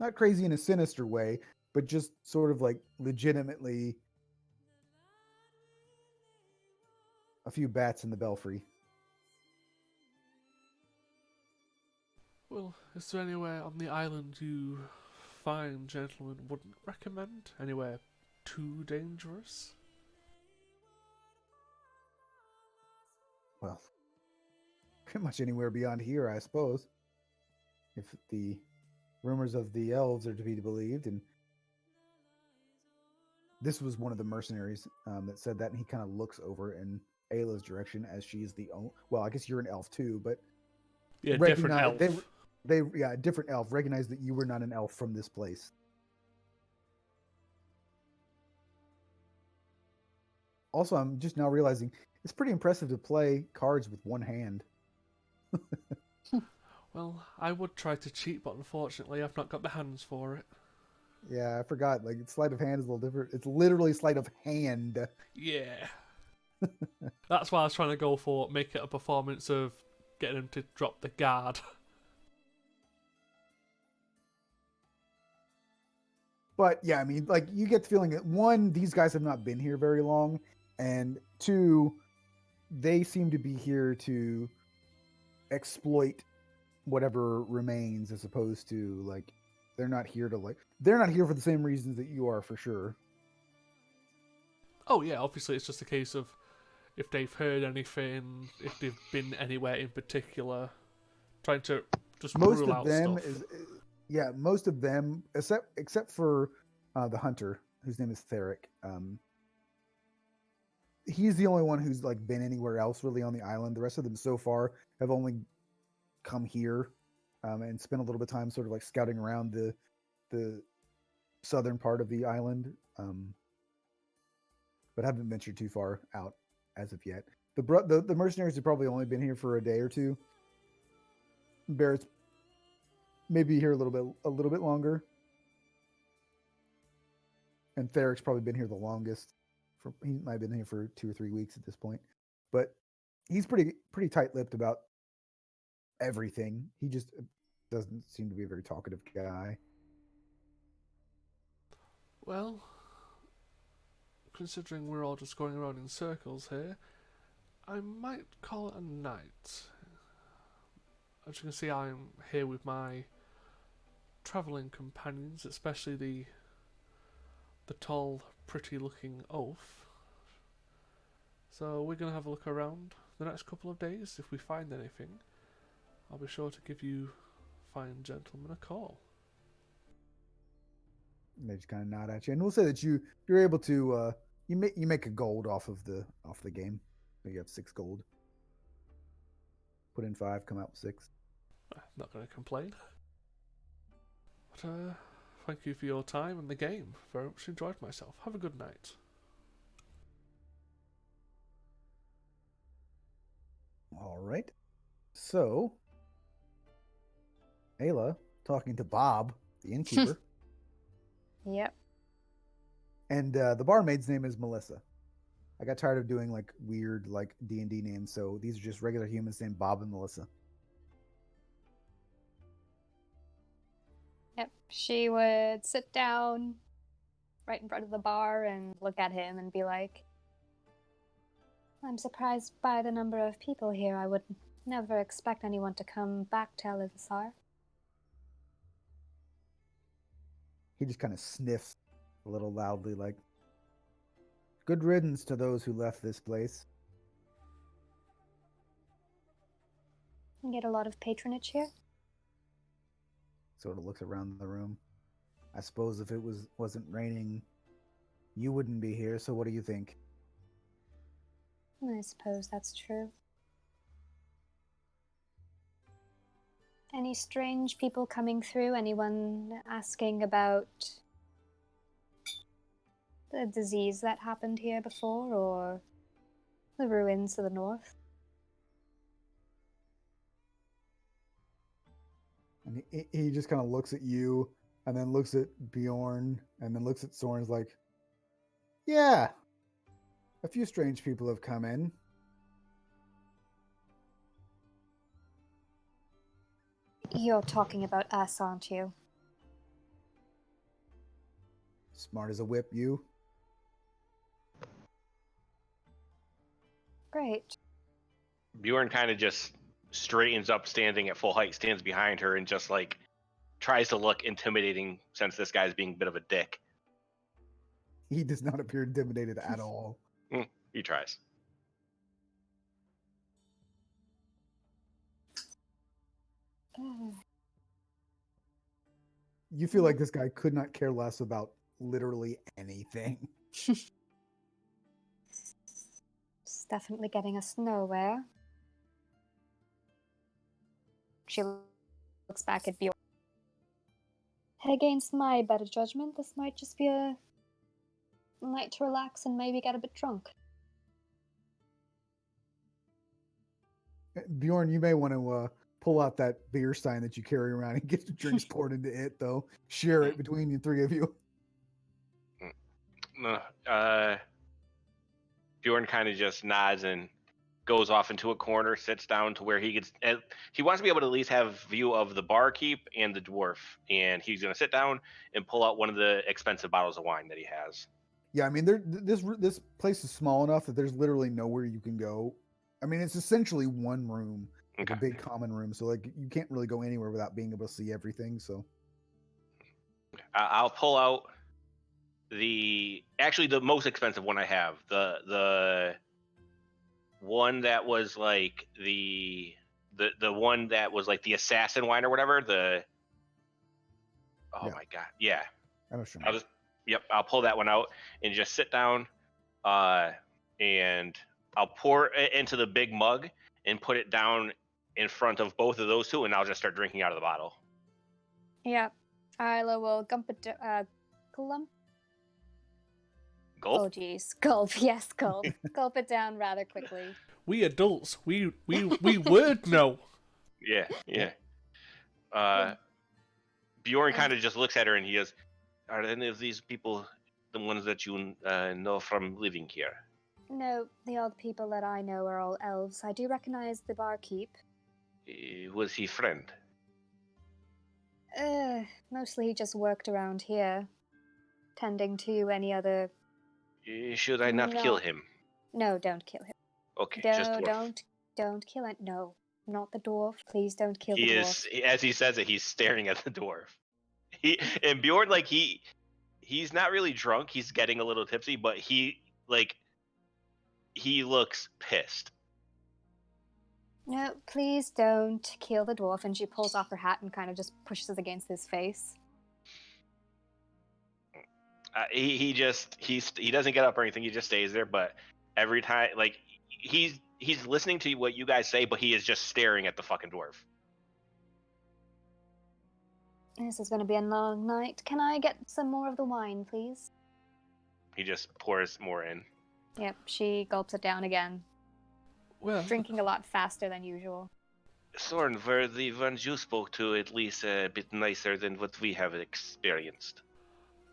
Not crazy in a sinister way, but just sort of like legitimately a few bats in the belfry. Well, is there anywhere on the island you fine gentlemen wouldn't recommend? Anywhere too dangerous? Well, pretty much anywhere beyond here, I suppose. If the rumors of the elves are to be believed, and this was one of the mercenaries that said that, and he kind of looks over in Ayla's direction as she's the only. Well, I guess you're an elf too, but Yeah, different recognize elf. they yeah, different elf. Recognize that you were not an elf from this place. Also, I'm just now realizing it's pretty impressive to play cards with one hand. Well, I would try to cheat, but unfortunately I've not got the hands for it. Yeah, I forgot. Like, sleight of hand is a little different. It's literally sleight of hand. Yeah. That's why I was trying to go for make it a performance of getting him to drop the guard. But yeah, I mean, like, you get the feeling that, one, these guys have not been here very long, and two, they seem to be here to exploit whatever remains, as opposed to, like, they're not here for the same reasons that you are, for sure. Oh yeah, obviously it's just a case of if they've heard anything, if they've been anywhere in particular, trying to just Most rule of out them stuff. most of them, except for the hunter, whose name is Theric. He's the only one who's like been anywhere else really on the island. The rest of them so far have only come here and spent a little bit of time sort of like scouting around the southern part of the island, but haven't ventured too far out as of yet. The mercenaries have probably only been here for a day or two. Barrett's maybe here a little bit longer, and Theric's probably been here the longest. He might have been here for 2 or 3 weeks at this point, but he's pretty tight-lipped about everything. He just doesn't seem to be a very talkative guy. Well, considering we're all just going around in circles here, I might call it a night. As you can see, I'm here with my travelling companions, especially the tall, pretty-looking oaf. So we're gonna have a look around. the next couple of days. If we find anything, I'll be sure to give you fine gentlemen a call. And they just kind of nod at you, and we'll say that you're able to you make a gold off the game. So you have 6 gold. Put in 5, come out with 6. Not going to complain. But thank you for your time and the game. Very much enjoyed myself. Have a good night. All right. So, Ayla talking to Bob, the innkeeper, Yep. and the barmaid's name is Melissa. I got tired of doing like weird like D&D names, so these are just regular humans named Bob and Melissa. Yep. She would sit down right in front of the bar and look at him and be like, I'm surprised by the number of people here. I would never expect anyone to come back to Elen'sar. He just kind of sniffs a little loudly, like, good riddance to those who left this place. You get a lot of patronage here. Sort of looks around the room. I suppose if it wasn't raining, you wouldn't be here, so what do you think? I suppose that's true. Any strange people coming through? Anyone asking about the disease that happened here before, or the ruins to the north? And he just kind of looks at you, and then looks at Bjorn, and then looks at Soren's like, yeah, a few strange people have come in. You're talking about us, aren't you? Smart as a whip, you. Great. Bjorn kind of just straightens up, standing at full height, stands behind her, and just like tries to look intimidating since this guy's being a bit of a dick. He does not appear intimidated at all. He tries. You feel like this guy could not care less about literally anything. It's definitely getting us nowhere. She looks back at Bjorn. Against my better judgment, this might just be a night to relax and maybe get a bit drunk. Bjorn, you may want to pull out that beer stein that you carry around and get the drinks poured into it, though. Share it between the 3 of you. Bjorn kind of just nods and goes off into a corner, sits down to where he gets. He wants to be able to at least have view of the barkeep and the dwarf, and he's going to sit down and pull out one of the expensive bottles of wine that he has. Yeah, I mean, this place is small enough that there's literally nowhere you can go. I mean, it's essentially one room, like Okay. a big common room. So, like, you can't really go anywhere without being able to see everything. So, I'll pull out the most expensive one I have. The one that was like the one that was like the assassin wine or whatever. Yeah. My god, yeah. I'm sure. I'll pull that one out and just sit down, and I'll pour it into the big mug and put it down in front of both of those two, and I'll just start drinking out of the bottle. Yeah. Isla will gulp it glump. Gulp. Oh geez. Gulp, yes, gulp. Gulp it down rather quickly. We adults, we word know. Yeah. Bjorn kind of just looks at her and he goes, "Are any of these people the ones that you know from living here?" No, the odd people that I know are all elves. I do recognize the barkeep. Was he friend? Mostly he just worked around here, tending to any other... Should I not kill him? No, don't kill him. Okay, No, just dwarf. don't kill him. No, not the dwarf. Please don't kill He the is, dwarf. as he says it, he's staring at the dwarf. And Bjorn, like, he's not really drunk. He's getting a little tipsy, but he looks pissed. No, please don't kill the dwarf. And she pulls off her hat and kind of just pushes it against his face. He doesn't get up or anything. He just stays there. But every time, like he's listening to what you guys say, but he is just staring at the fucking dwarf. This is going to be a long night. Can I get some more of the wine, please? He just pours more in. Yep, she gulps it down again, Well, drinking a lot faster than usual. Thorn, were the ones you spoke to at least a bit nicer than what we have experienced?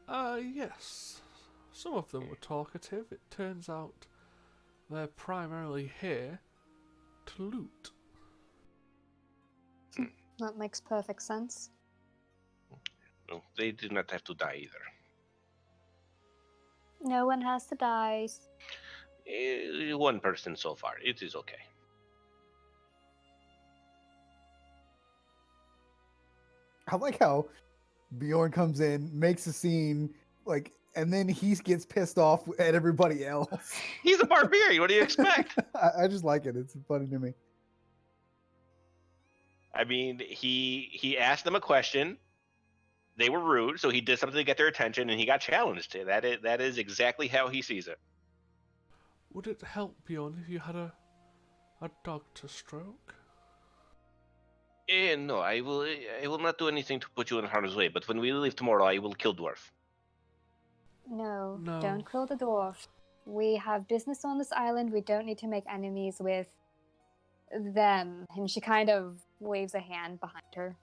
yes. Some of them were talkative. It turns out they're primarily here to loot. That makes perfect sense. No, they did not have to die either. No one has to die. One person so far. It is okay. I like how Bjorn comes in, makes a scene, like, and then he gets pissed off at everybody else. He's a barbarian. What do you expect? I just like it. It's funny to me. I mean, he asked them a question. They were rude, so he did something to get their attention, and he got challenged. That is exactly how he sees it. Would it help, Bjorn, if you had a dog to stroke? No, I will not do anything to put you in harm's way. But when we leave tomorrow, I will kill dwarf. No, No. don't kill the dwarf. We have business on this island. We don't need to make enemies with them. And she kind of waves a hand behind her.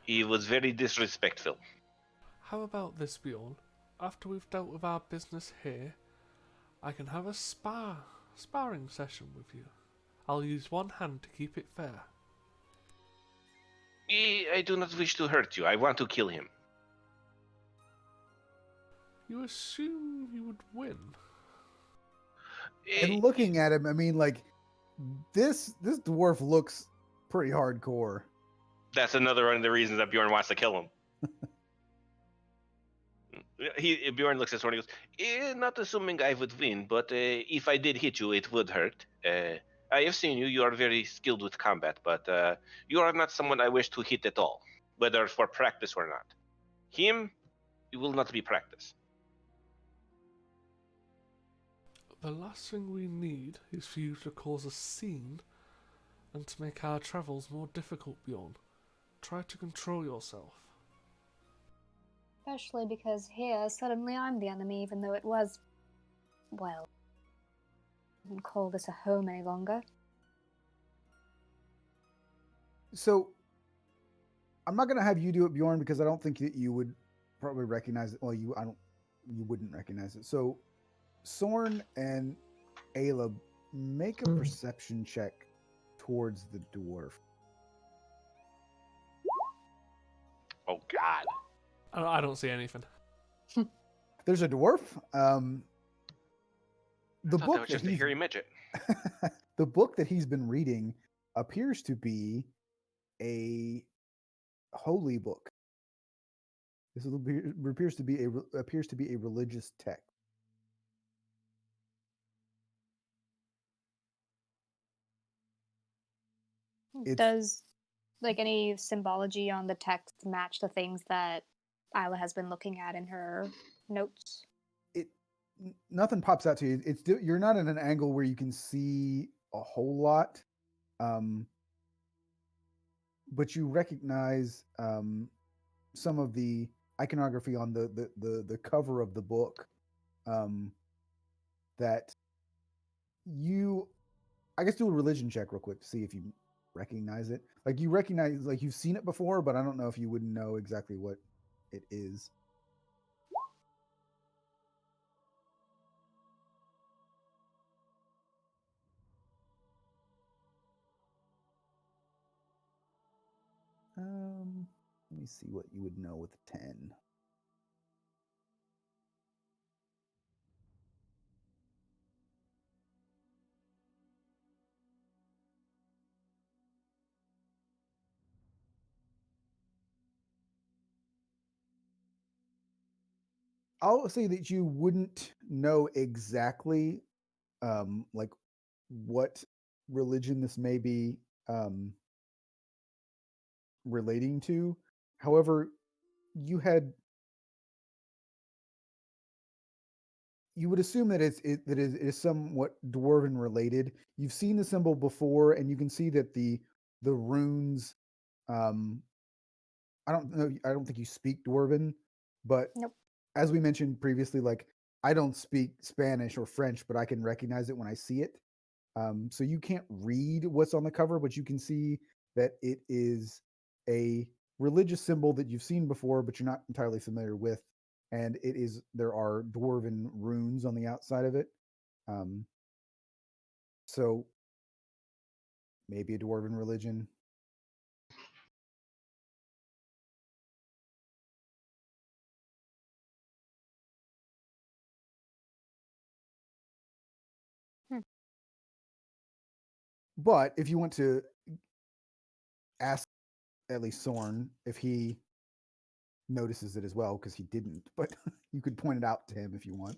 He was very disrespectful. How about this, Bjorn? After we've dealt with our business here, I can have a sparring session with you. I'll use one hand to keep it fair. I do not wish to hurt you. I want to kill him. You assume you would win? And looking at him, I mean, like, this dwarf looks pretty hardcore. That's another one of the reasons that Bjorn wants to kill him. Bjorn looks at Sworn and goes, not assuming I would win, but if I did hit you, it would hurt. I have seen you. You are very skilled with combat, but you are not someone I wish to hit at all, whether for practice or not. Him, it will not be practice. The last thing we need is for you to cause a scene and to make our travels more difficult, Bjorn. Try to control yourself. Especially because here, suddenly I'm the enemy, even though it was, well, I wouldn't call this a home any longer. So, I'm not gonna have you do it, Bjorn, because I don't think that you would probably recognize it. Well, you wouldn't recognize it. So, Sorn and Ayla, make a perception check towards the dwarf. Oh God! I don't see anything. There's a dwarf. The That book was just a hairy midget. the book that he's been reading appears to be a holy book. This appears to be a religious text. Does, like, any symbology on the text match the things that Isla has been looking at in her notes? Nothing pops out to you. You're not at an angle where you can see a whole lot, but you recognize some of the iconography on the cover of the book. That you, I guess, do a religion check real quick to see if you recognize it. Like you recognize, like you've seen it before, but I don't know if you would know exactly what it is. Let me see what you would know with a 10. I'll say that you wouldn't know exactly like what religion this may be relating to. However, you had you would assume that it is somewhat dwarven related. You've seen the symbol before, and you can see that the runes. Um, I don't know. I don't think you speak dwarven, but Nope. as we mentioned previously, like I don't speak Spanish or French, but I can recognize it when I see it. So you can't read what's on the cover, but you can see that it is a religious symbol that you've seen before, but you're not entirely familiar with. And there are dwarven runes on the outside of it. Um, so maybe a dwarven religion. Hmm. But if you want to ask at least Sorn if he notices it as well, because he didn't, but you could point it out to him if you want.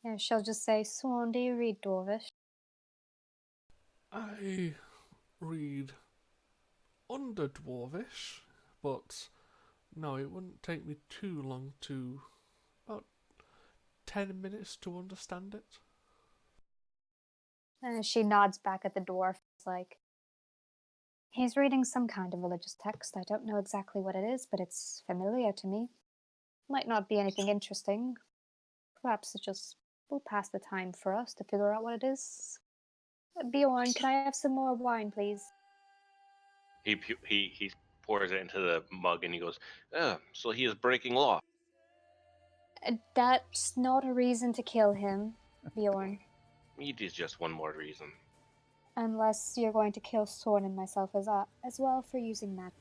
Yeah, she'll just say, Swan, do you read Dwarvish? I read under Dwarvish, but no, it wouldn't take me too long to. About 10 minutes to understand it. And she nods back at the dwarf, like, he's reading some kind of religious text. I don't know exactly what it is, but it's familiar to me. Might not be anything interesting. Perhaps it just will pass the time for us to figure out what it is. Bjorn, can I have some more wine, please? He pours it into the mug and he goes, so he is breaking law. That's not a reason to kill him, Bjorn. It is just one more reason. Unless you're going to kill Sorn and myself as well for using magic.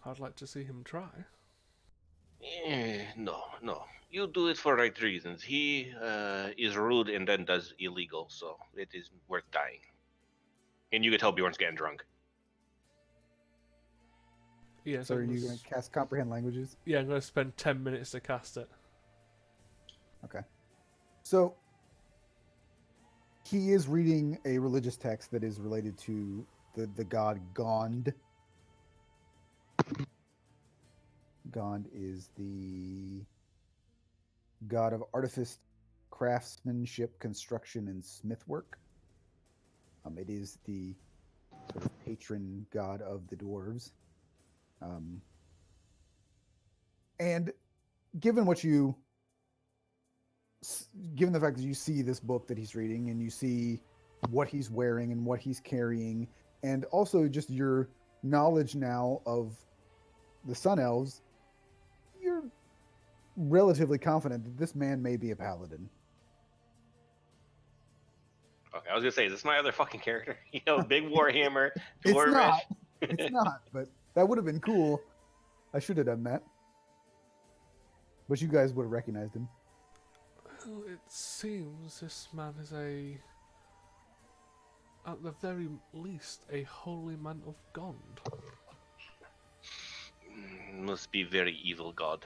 I'd like to see him try. No. You do it for right reasons. He is rude and then does illegal, so it is worth dying. And you can tell Bjorn's getting drunk. Yes, So are you going to cast comprehend languages? Yeah, I'm going to spend 10 minutes to cast it. Okay. So he is reading a religious text that is related to the god Gond. Gond is the god of artifice, craftsmanship, construction, and smithwork. It is the sort of patron god of the dwarves. And given what you, given the fact that you see this book that he's reading and you see what he's wearing and what he's carrying, and also just your knowledge now of the Sun Elves, you're relatively confident that this man may be a paladin. Okay, I was gonna say, is this my other fucking character? Big warhammer, It's dwarvish. not. It's not, but that would have been cool. I should have done that. But you guys would have recognized him. Well, it seems this man is at the very least, a holy man of Gond. Must be very evil god.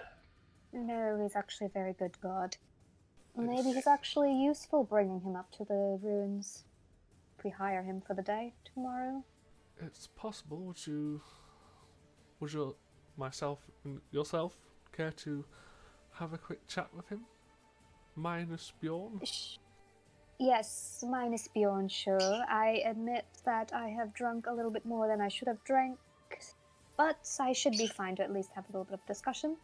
No, he's actually a very good god. Maybe he's actually useful bringing him up to the ruins. If we hire him for the day tomorrow. It's possible. Would you, myself and yourself, care to have a quick chat with him? Minus Bjorn? Yes, minus Bjorn, sure. I admit that I have drunk a little bit more than I should have drank, but I should be fine to at least have a little bit of discussion.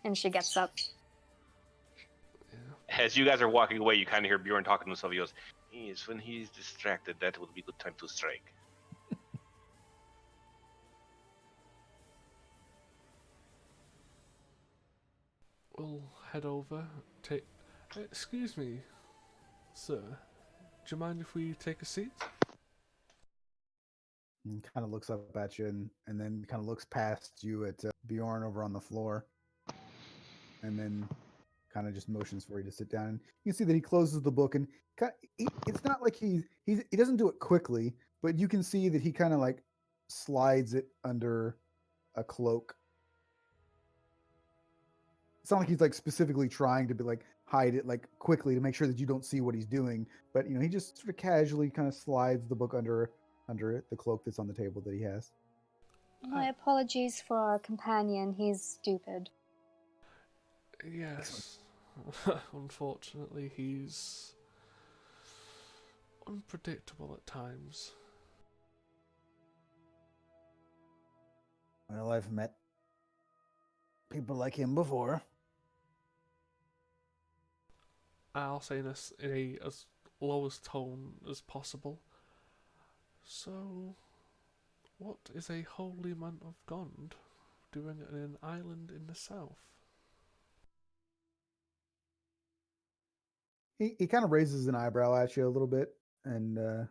And she gets up. Yeah. As you guys are walking away, you kind of hear Bjorn talking to himself. He goes, yes, when he's distracted, that would be a good time to strike. We'll head over. Excuse me, sir. Do you mind if we take a seat? And kind of looks up at you and then kind of looks past you at Bjorn over on the floor. And then kind of just motions for you to sit down. And you can see that he closes the book and it's not like he doesn't do it quickly, but you can see that he kind of like slides it under a cloak. it's not like he's like specifically trying to be like hide it like quickly to make sure that you don't see what he's doing. But he just sort of casually kind of slides the book under it, the cloak that's on the table that he has. My apologies for our companion. He's stupid. Yes. Unfortunately, he's unpredictable at times. Well, I've met people like him before. I'll say this in a as lowest tone as possible. So, what is a holy man of God doing in an island in the south? He kind of raises an eyebrow at you a little bit, and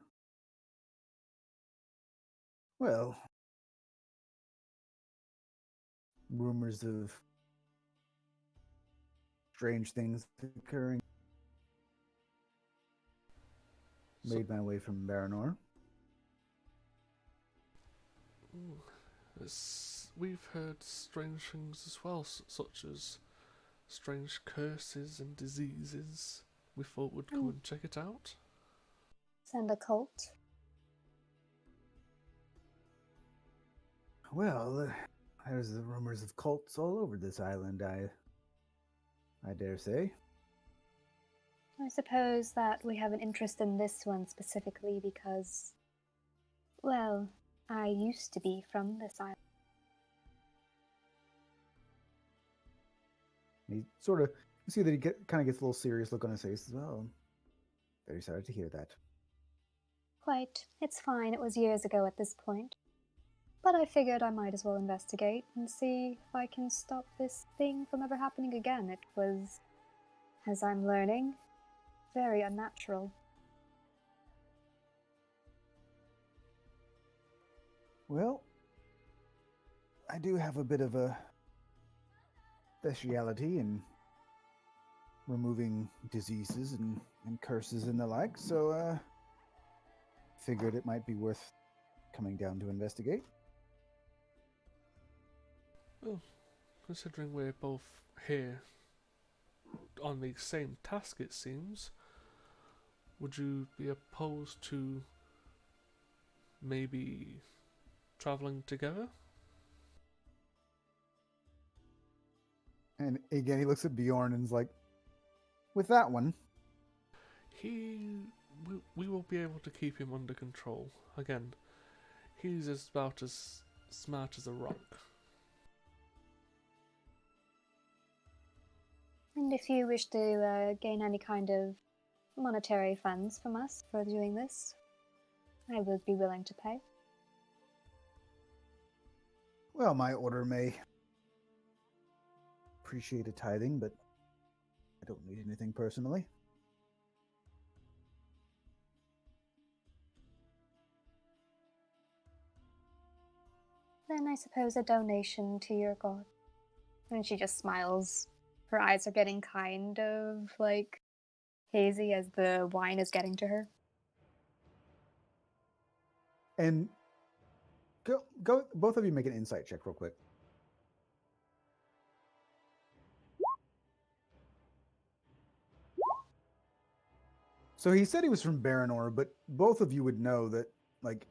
well, rumors of strange things occurring. Made my way from Baranor. We've heard strange things as well, such as strange curses and diseases. We thought we'd come and check it out. Send a cult. Well, there's the rumors of cults all over this island, I dare say. I suppose that we have an interest in this one specifically because, well, I used to be from this island. He sort of, you see that he kind of gets a little serious look on his face as well. Very sorry to hear that. Quite. It's fine. It was years ago at this point. But I figured I might as well investigate and see if I can stop this thing from ever happening again. It was, as I'm learning, very unnatural. Well, I do have a bit of a speciality in removing diseases and curses and the like, so figured it might be worth coming down to investigate. Well, considering we're both here on the same task, it seems, would you be opposed to maybe travelling together? And again, he looks at Bjorn and's like, with that one. We will be able to keep him under control. Again, he's about as smart as a rock. And if you wish to gain any kind of monetary funds from us for doing this, I would be willing to pay. Well, my order may appreciate a tithing, but I don't need anything personally. Then I suppose a donation to your god. And she just smiles. Her eyes are getting kind of like hazy as the wine is getting to her. And go, both of you make an insight check real quick. So he said he was from Baranor, but both of you would know that, like,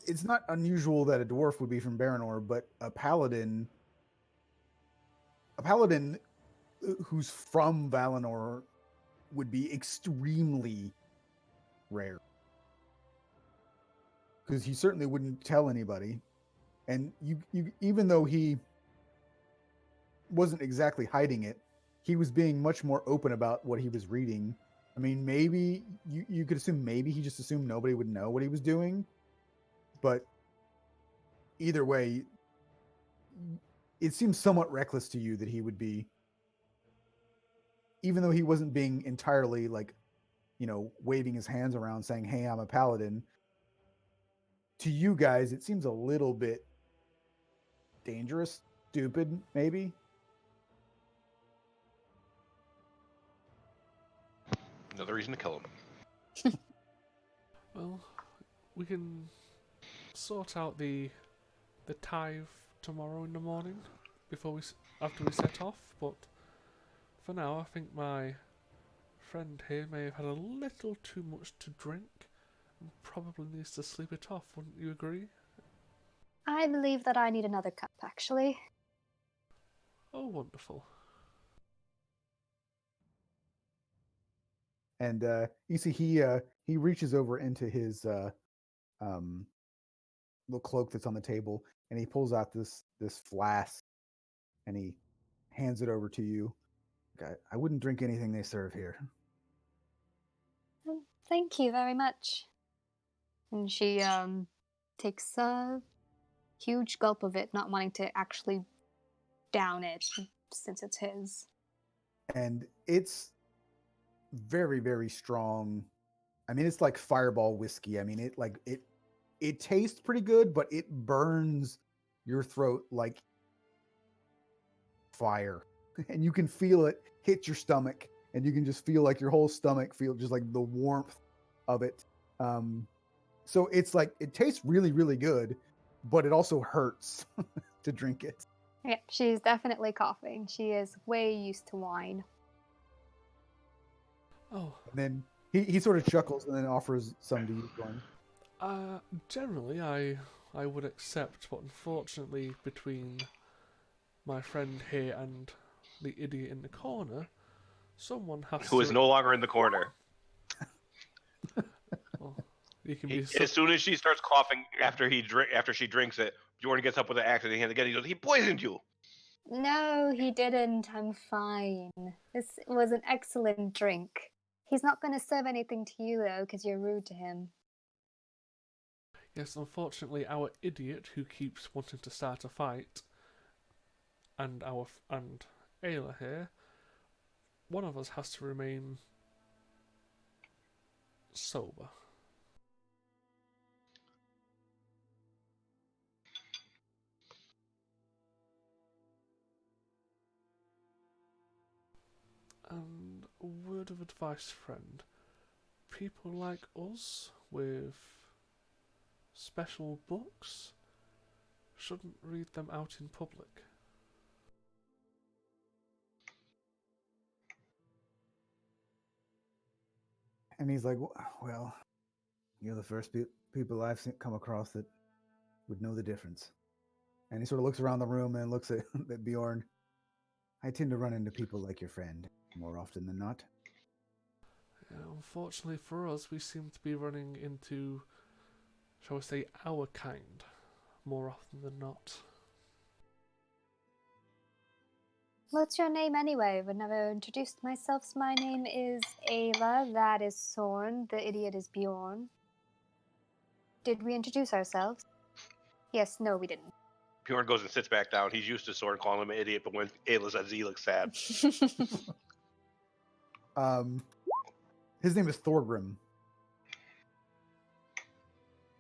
it's not unusual that a dwarf would be from Baranor, but a paladin who's from Valinor would be extremely rare. Because he certainly wouldn't tell anybody. And you even though he wasn't exactly hiding it, he was being much more open about what he was reading. I mean, maybe you could assume maybe he just assumed nobody would know what he was doing. But either way, it seems somewhat reckless to you that he would be, even though he wasn't being entirely like, waving his hands around saying, "Hey, I'm a paladin." To you guys, it seems a little bit dangerous, stupid, maybe. Another reason to kill him. Well, we can sort out the tithe tomorrow in the morning before we after we set off, but for now I think my friend here may have had a little too much to drink and probably needs to sleep it off, wouldn't you agree? I believe that I need another cup, actually. Oh, wonderful. And you see he reaches over into his um, little cloak that's on the table, and he pulls out this flask, and he hands it over to you. I wouldn't drink anything they serve here. Thank you very much. And she takes a huge gulp of it, not wanting to actually down it since it's his. And it's very, very strong. I mean, it's like Fireball whiskey. I mean, it tastes pretty good, but it burns your throat like fire. And you can feel it hit your stomach, and you can just feel like your whole stomach feel just like the warmth of it. So it's like it tastes really, really good, but it also hurts to drink it. Yeah, she's definitely coughing. She is way used to wine. Oh, And then he sort of chuckles and then offers some to you, going, generally I would accept, but unfortunately between my friend here and the idiot in the corner, someone has Who to... is no longer in the corner. Well, you can be... As soon as she starts coughing after she drinks it, Jordan gets up with an axe in his hand again. He goes, "He poisoned you." No, he didn't. I'm fine. This was an excellent drink. He's not going to serve anything to you, though, because you're rude to him. Yes, unfortunately, our idiot who keeps wanting to start a fight, and Ayla here, one of us has to remain sober. And a word of advice, friend. People like us with special books shouldn't read them out in public. and he's like, "Well, you're the first people I've come across that would know the difference." And he sort of looks around the room and looks at, at Bjorn. I tend to run into people like your friend more often than not. Unfortunately for us, we seem to be running into, shall we say, our kind more often than not. What's your name anyway? I've never introduced myself. So my name is Ayla. That is Sorn. The idiot is Bjorn. Did we introduce ourselves? Yes, no, we didn't. Bjorn goes and sits back down. He's used to Soren calling him an idiot, but when Ayla says he looks sad. His name is Thorgrim.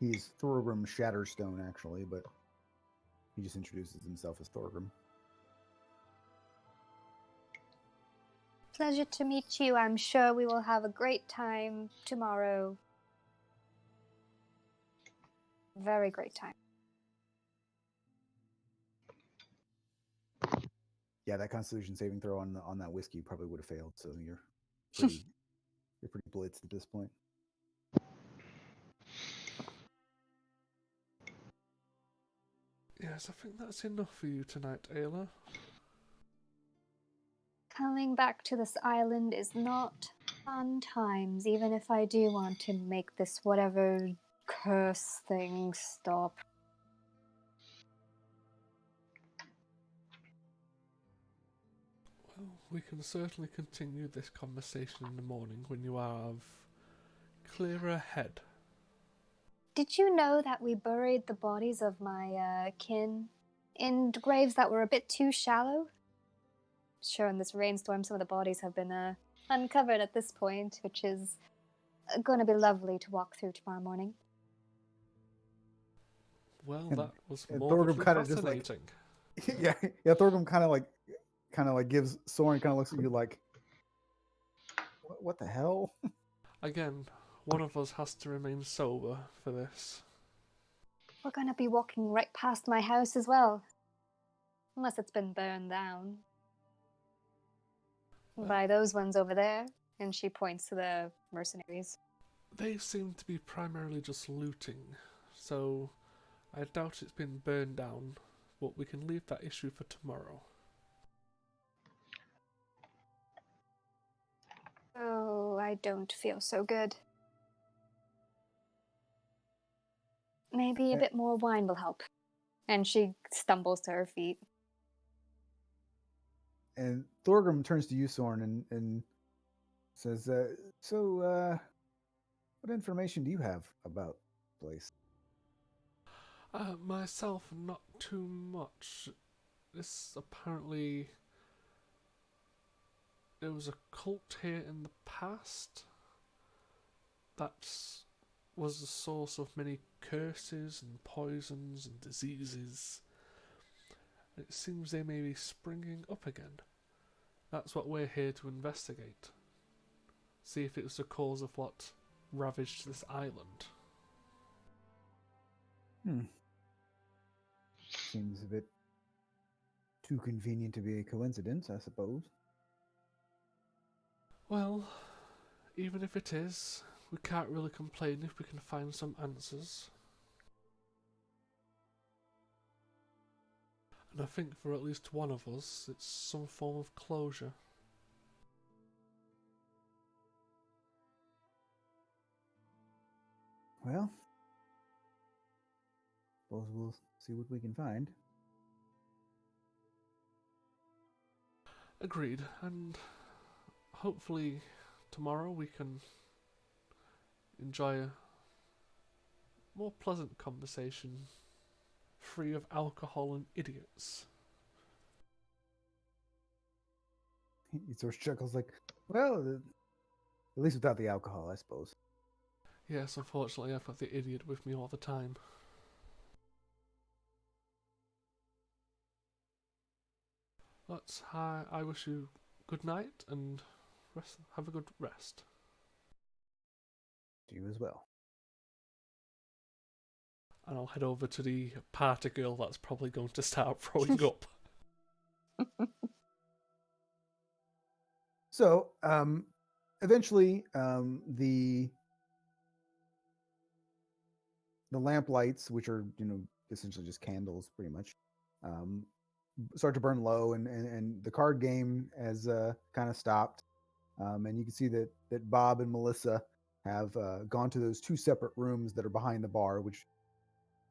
He's Thorgrim Shatterstone, actually, but he just introduces himself as Thorgrim. Pleasure to meet you. I'm sure we will have a great time tomorrow. Very great time. Yeah, that Constitution saving throw on that whiskey probably would have failed. So you're pretty blitzed at this point. Yes, I think that's enough for you tonight, Ayla. Coming back to this island is not fun times, even if I do want to make this whatever curse thing stop. Well, we can certainly continue this conversation in the morning when you are of clearer head. Did you know that we buried the bodies of my kin in graves that were a bit too shallow? Sure, in this rainstorm, some of the bodies have been uncovered at this point, which is going to be lovely to walk through tomorrow morning. Well, And- that was and morbidly Thorgrim kinda just, like- fascinating. yeah. Thorgrim kind of like gives Soren, kind of looks at you like, what the hell? Again, one of us has to remain sober for this. We're going to be walking right past my house as well. Unless it's been burned down Well, by those ones over there. And she points to the mercenaries. they seem to be primarily just looting, so I doubt it's been burned down, but we can leave that issue for tomorrow. Oh, I don't feel so good. Maybe a bit more wine will help. And she stumbles to her feet. And Thorgrim turns to you, Soren, and says, "So, what information do you have about the place?" Myself, not too much. This apparently. There was a cult here in the past that was the source of many curses and poisons and diseases. It seems they may be springing up again. That's what we're here to investigate. See if it was the cause of what ravaged this island. Seems a bit too convenient to be a coincidence, I suppose. Well, even if it is, we can't really complain if we can find some answers. And I think for at least one of us, it's some form of closure. Well, suppose we'll see what we can find. Agreed, and hopefully tomorrow we can enjoy a more pleasant conversation, free of alcohol and idiots. He sort of chuckles like, "Well, at least without the alcohol, I suppose." Yes, unfortunately I've got the idiot with me all the time. But I wish you good night and have a good rest. To you as well. And I'll head over to the party girl that's probably going to start throwing up. So, eventually, the lamp lights, which are essentially just candles, pretty much, um, start to burn low, and the card game has kind of stopped. And you can see that Bob and Melissa have gone to those two separate rooms that are behind the bar, which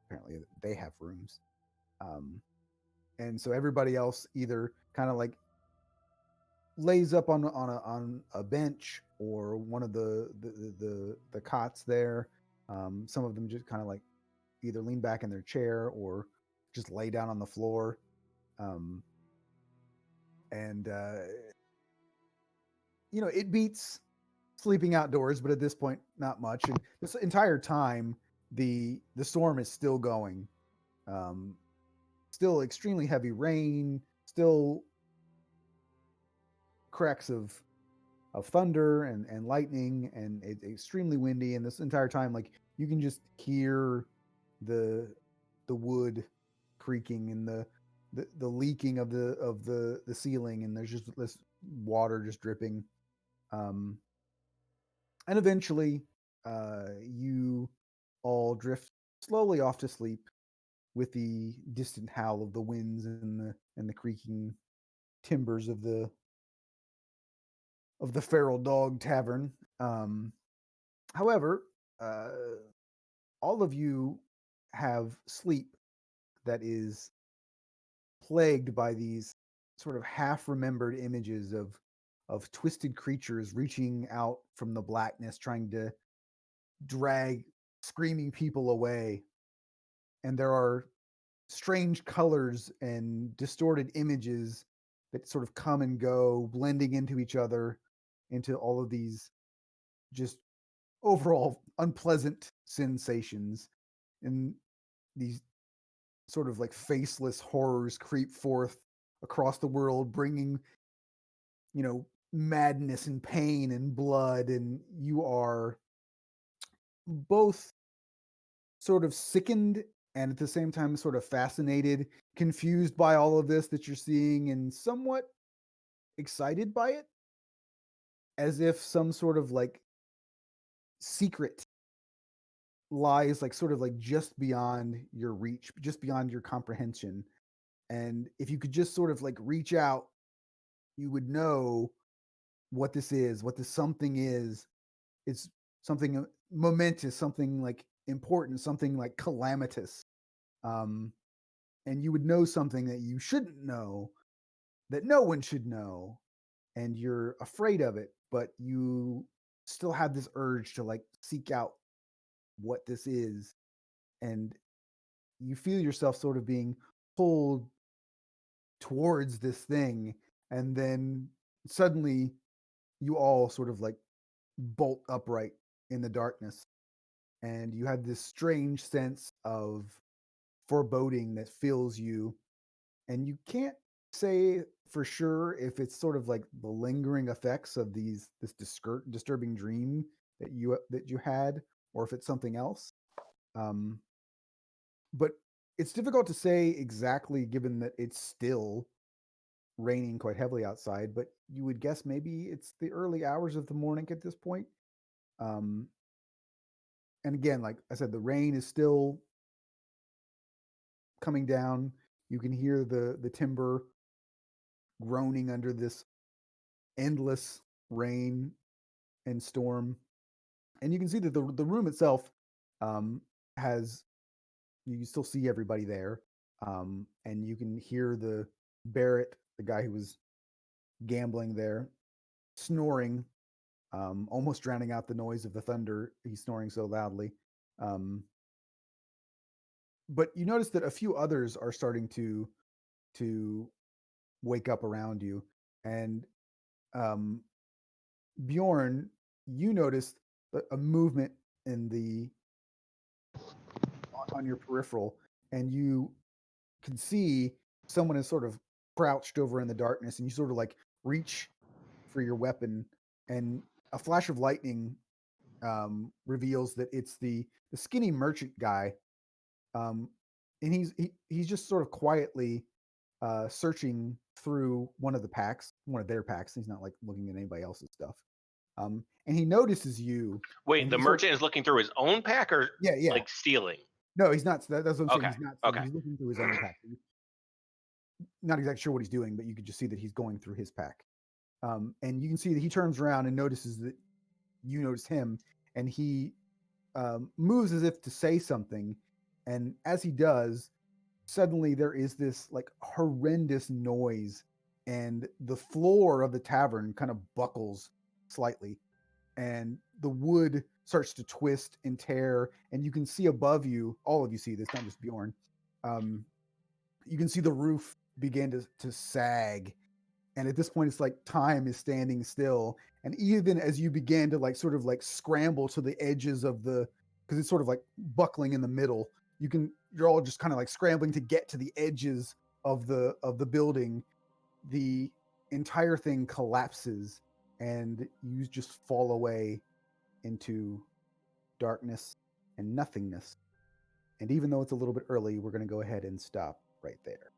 apparently they have rooms. And so everybody else either kind of like lays up on a bench or one of the cots there. Some of them just kind of like either lean back in their chair or just lay down on the floor. Um, and it beats sleeping outdoors, but at this point, not much. And this entire time, the storm is still going. Um, Still extremely heavy rain. Still cracks of thunder and lightning, and it's extremely windy. And this entire time, like you can just hear the wood creaking and the leaking of the ceiling, and there's just this water just dripping. Um, and eventually, you all drift slowly off to sleep with the distant howl of the winds and the creaking timbers of the Feral Dog Tavern. However, uh, all of you have sleep that is plagued by these sort of half-remembered images of twisted creatures reaching out from the blackness, trying to drag screaming people away. And there are strange colors and distorted images that sort of come and go, blending into each other, into all of these just overall unpleasant sensations. And these sort of like faceless horrors creep forth across the world, bringing, madness and pain and blood. And you are both sort of sickened and at the same time sort of fascinated, confused by all of this that you're seeing, and somewhat excited by it, as if some sort of like secret lies like sort of like just beyond your reach, just beyond your comprehension. And if you could just sort of like reach out, you would know what this is, what this something is. It's something momentous, something like important, something like calamitous. Um, and you would know something that you shouldn't know, that no one should know, and you're afraid of it, but you still have this urge to like seek out what this is. And you feel yourself sort of being pulled towards this thing, and then suddenly you all sort of like bolt upright in the darkness, and you have this strange sense of foreboding that fills you, and you can't say for sure if it's sort of like the lingering effects of this disturbing dream that you had, or if it's something else. um but it's difficult to say exactly, given that it's still raining quite heavily outside, but you would guess maybe it's the early hours of the morning at this point. um and again, like I said, the rain is still coming down. You can hear the timber groaning under this endless rain and storm, and you can see that the room itself um, has, you can still see everybody there, and you can hear the Barrett, the guy who was gambling there, snoring, almost drowning out the noise of the thunder. He's snoring so loudly. Um, but you notice that a few others are starting to wake up around you, and um, Bjorn, you noticed a movement in the on your peripheral, and you can see someone is sort of crouched over in the darkness, and you sort of like reach for your weapon, and a flash of lightning reveals that it's the skinny merchant guy, um, and he's just sort of quietly searching through one of their packs. He's not like looking at anybody else's stuff, and he notices you, Wait, and the he sort merchant is looking through his own pack, or yeah. like stealing? No, he's not. That's what I'm saying. Okay. He's not stealing. Okay. He's looking through his own pack. Not exactly sure what he's doing, but you could just see that he's going through his pack. And you can see that he turns around and notices that you notice him, and he moves as if to say something. And as he does, suddenly there is this like horrendous noise, and the floor of the tavern kind of buckles slightly, and the wood starts to twist and tear, and you can see above you, all of you see this, not just Bjorn. You can see the roof begin to sag, and at this point it's like time is standing still, and even as you begin to like sort of like scramble to the edges of the, because it's sort of like buckling in the middle, you're all just kind of like scrambling to get to the edges of the building. The entire thing collapses, and you just fall away into darkness and nothingness. And even though it's a little bit early, we're going to go ahead and stop right there.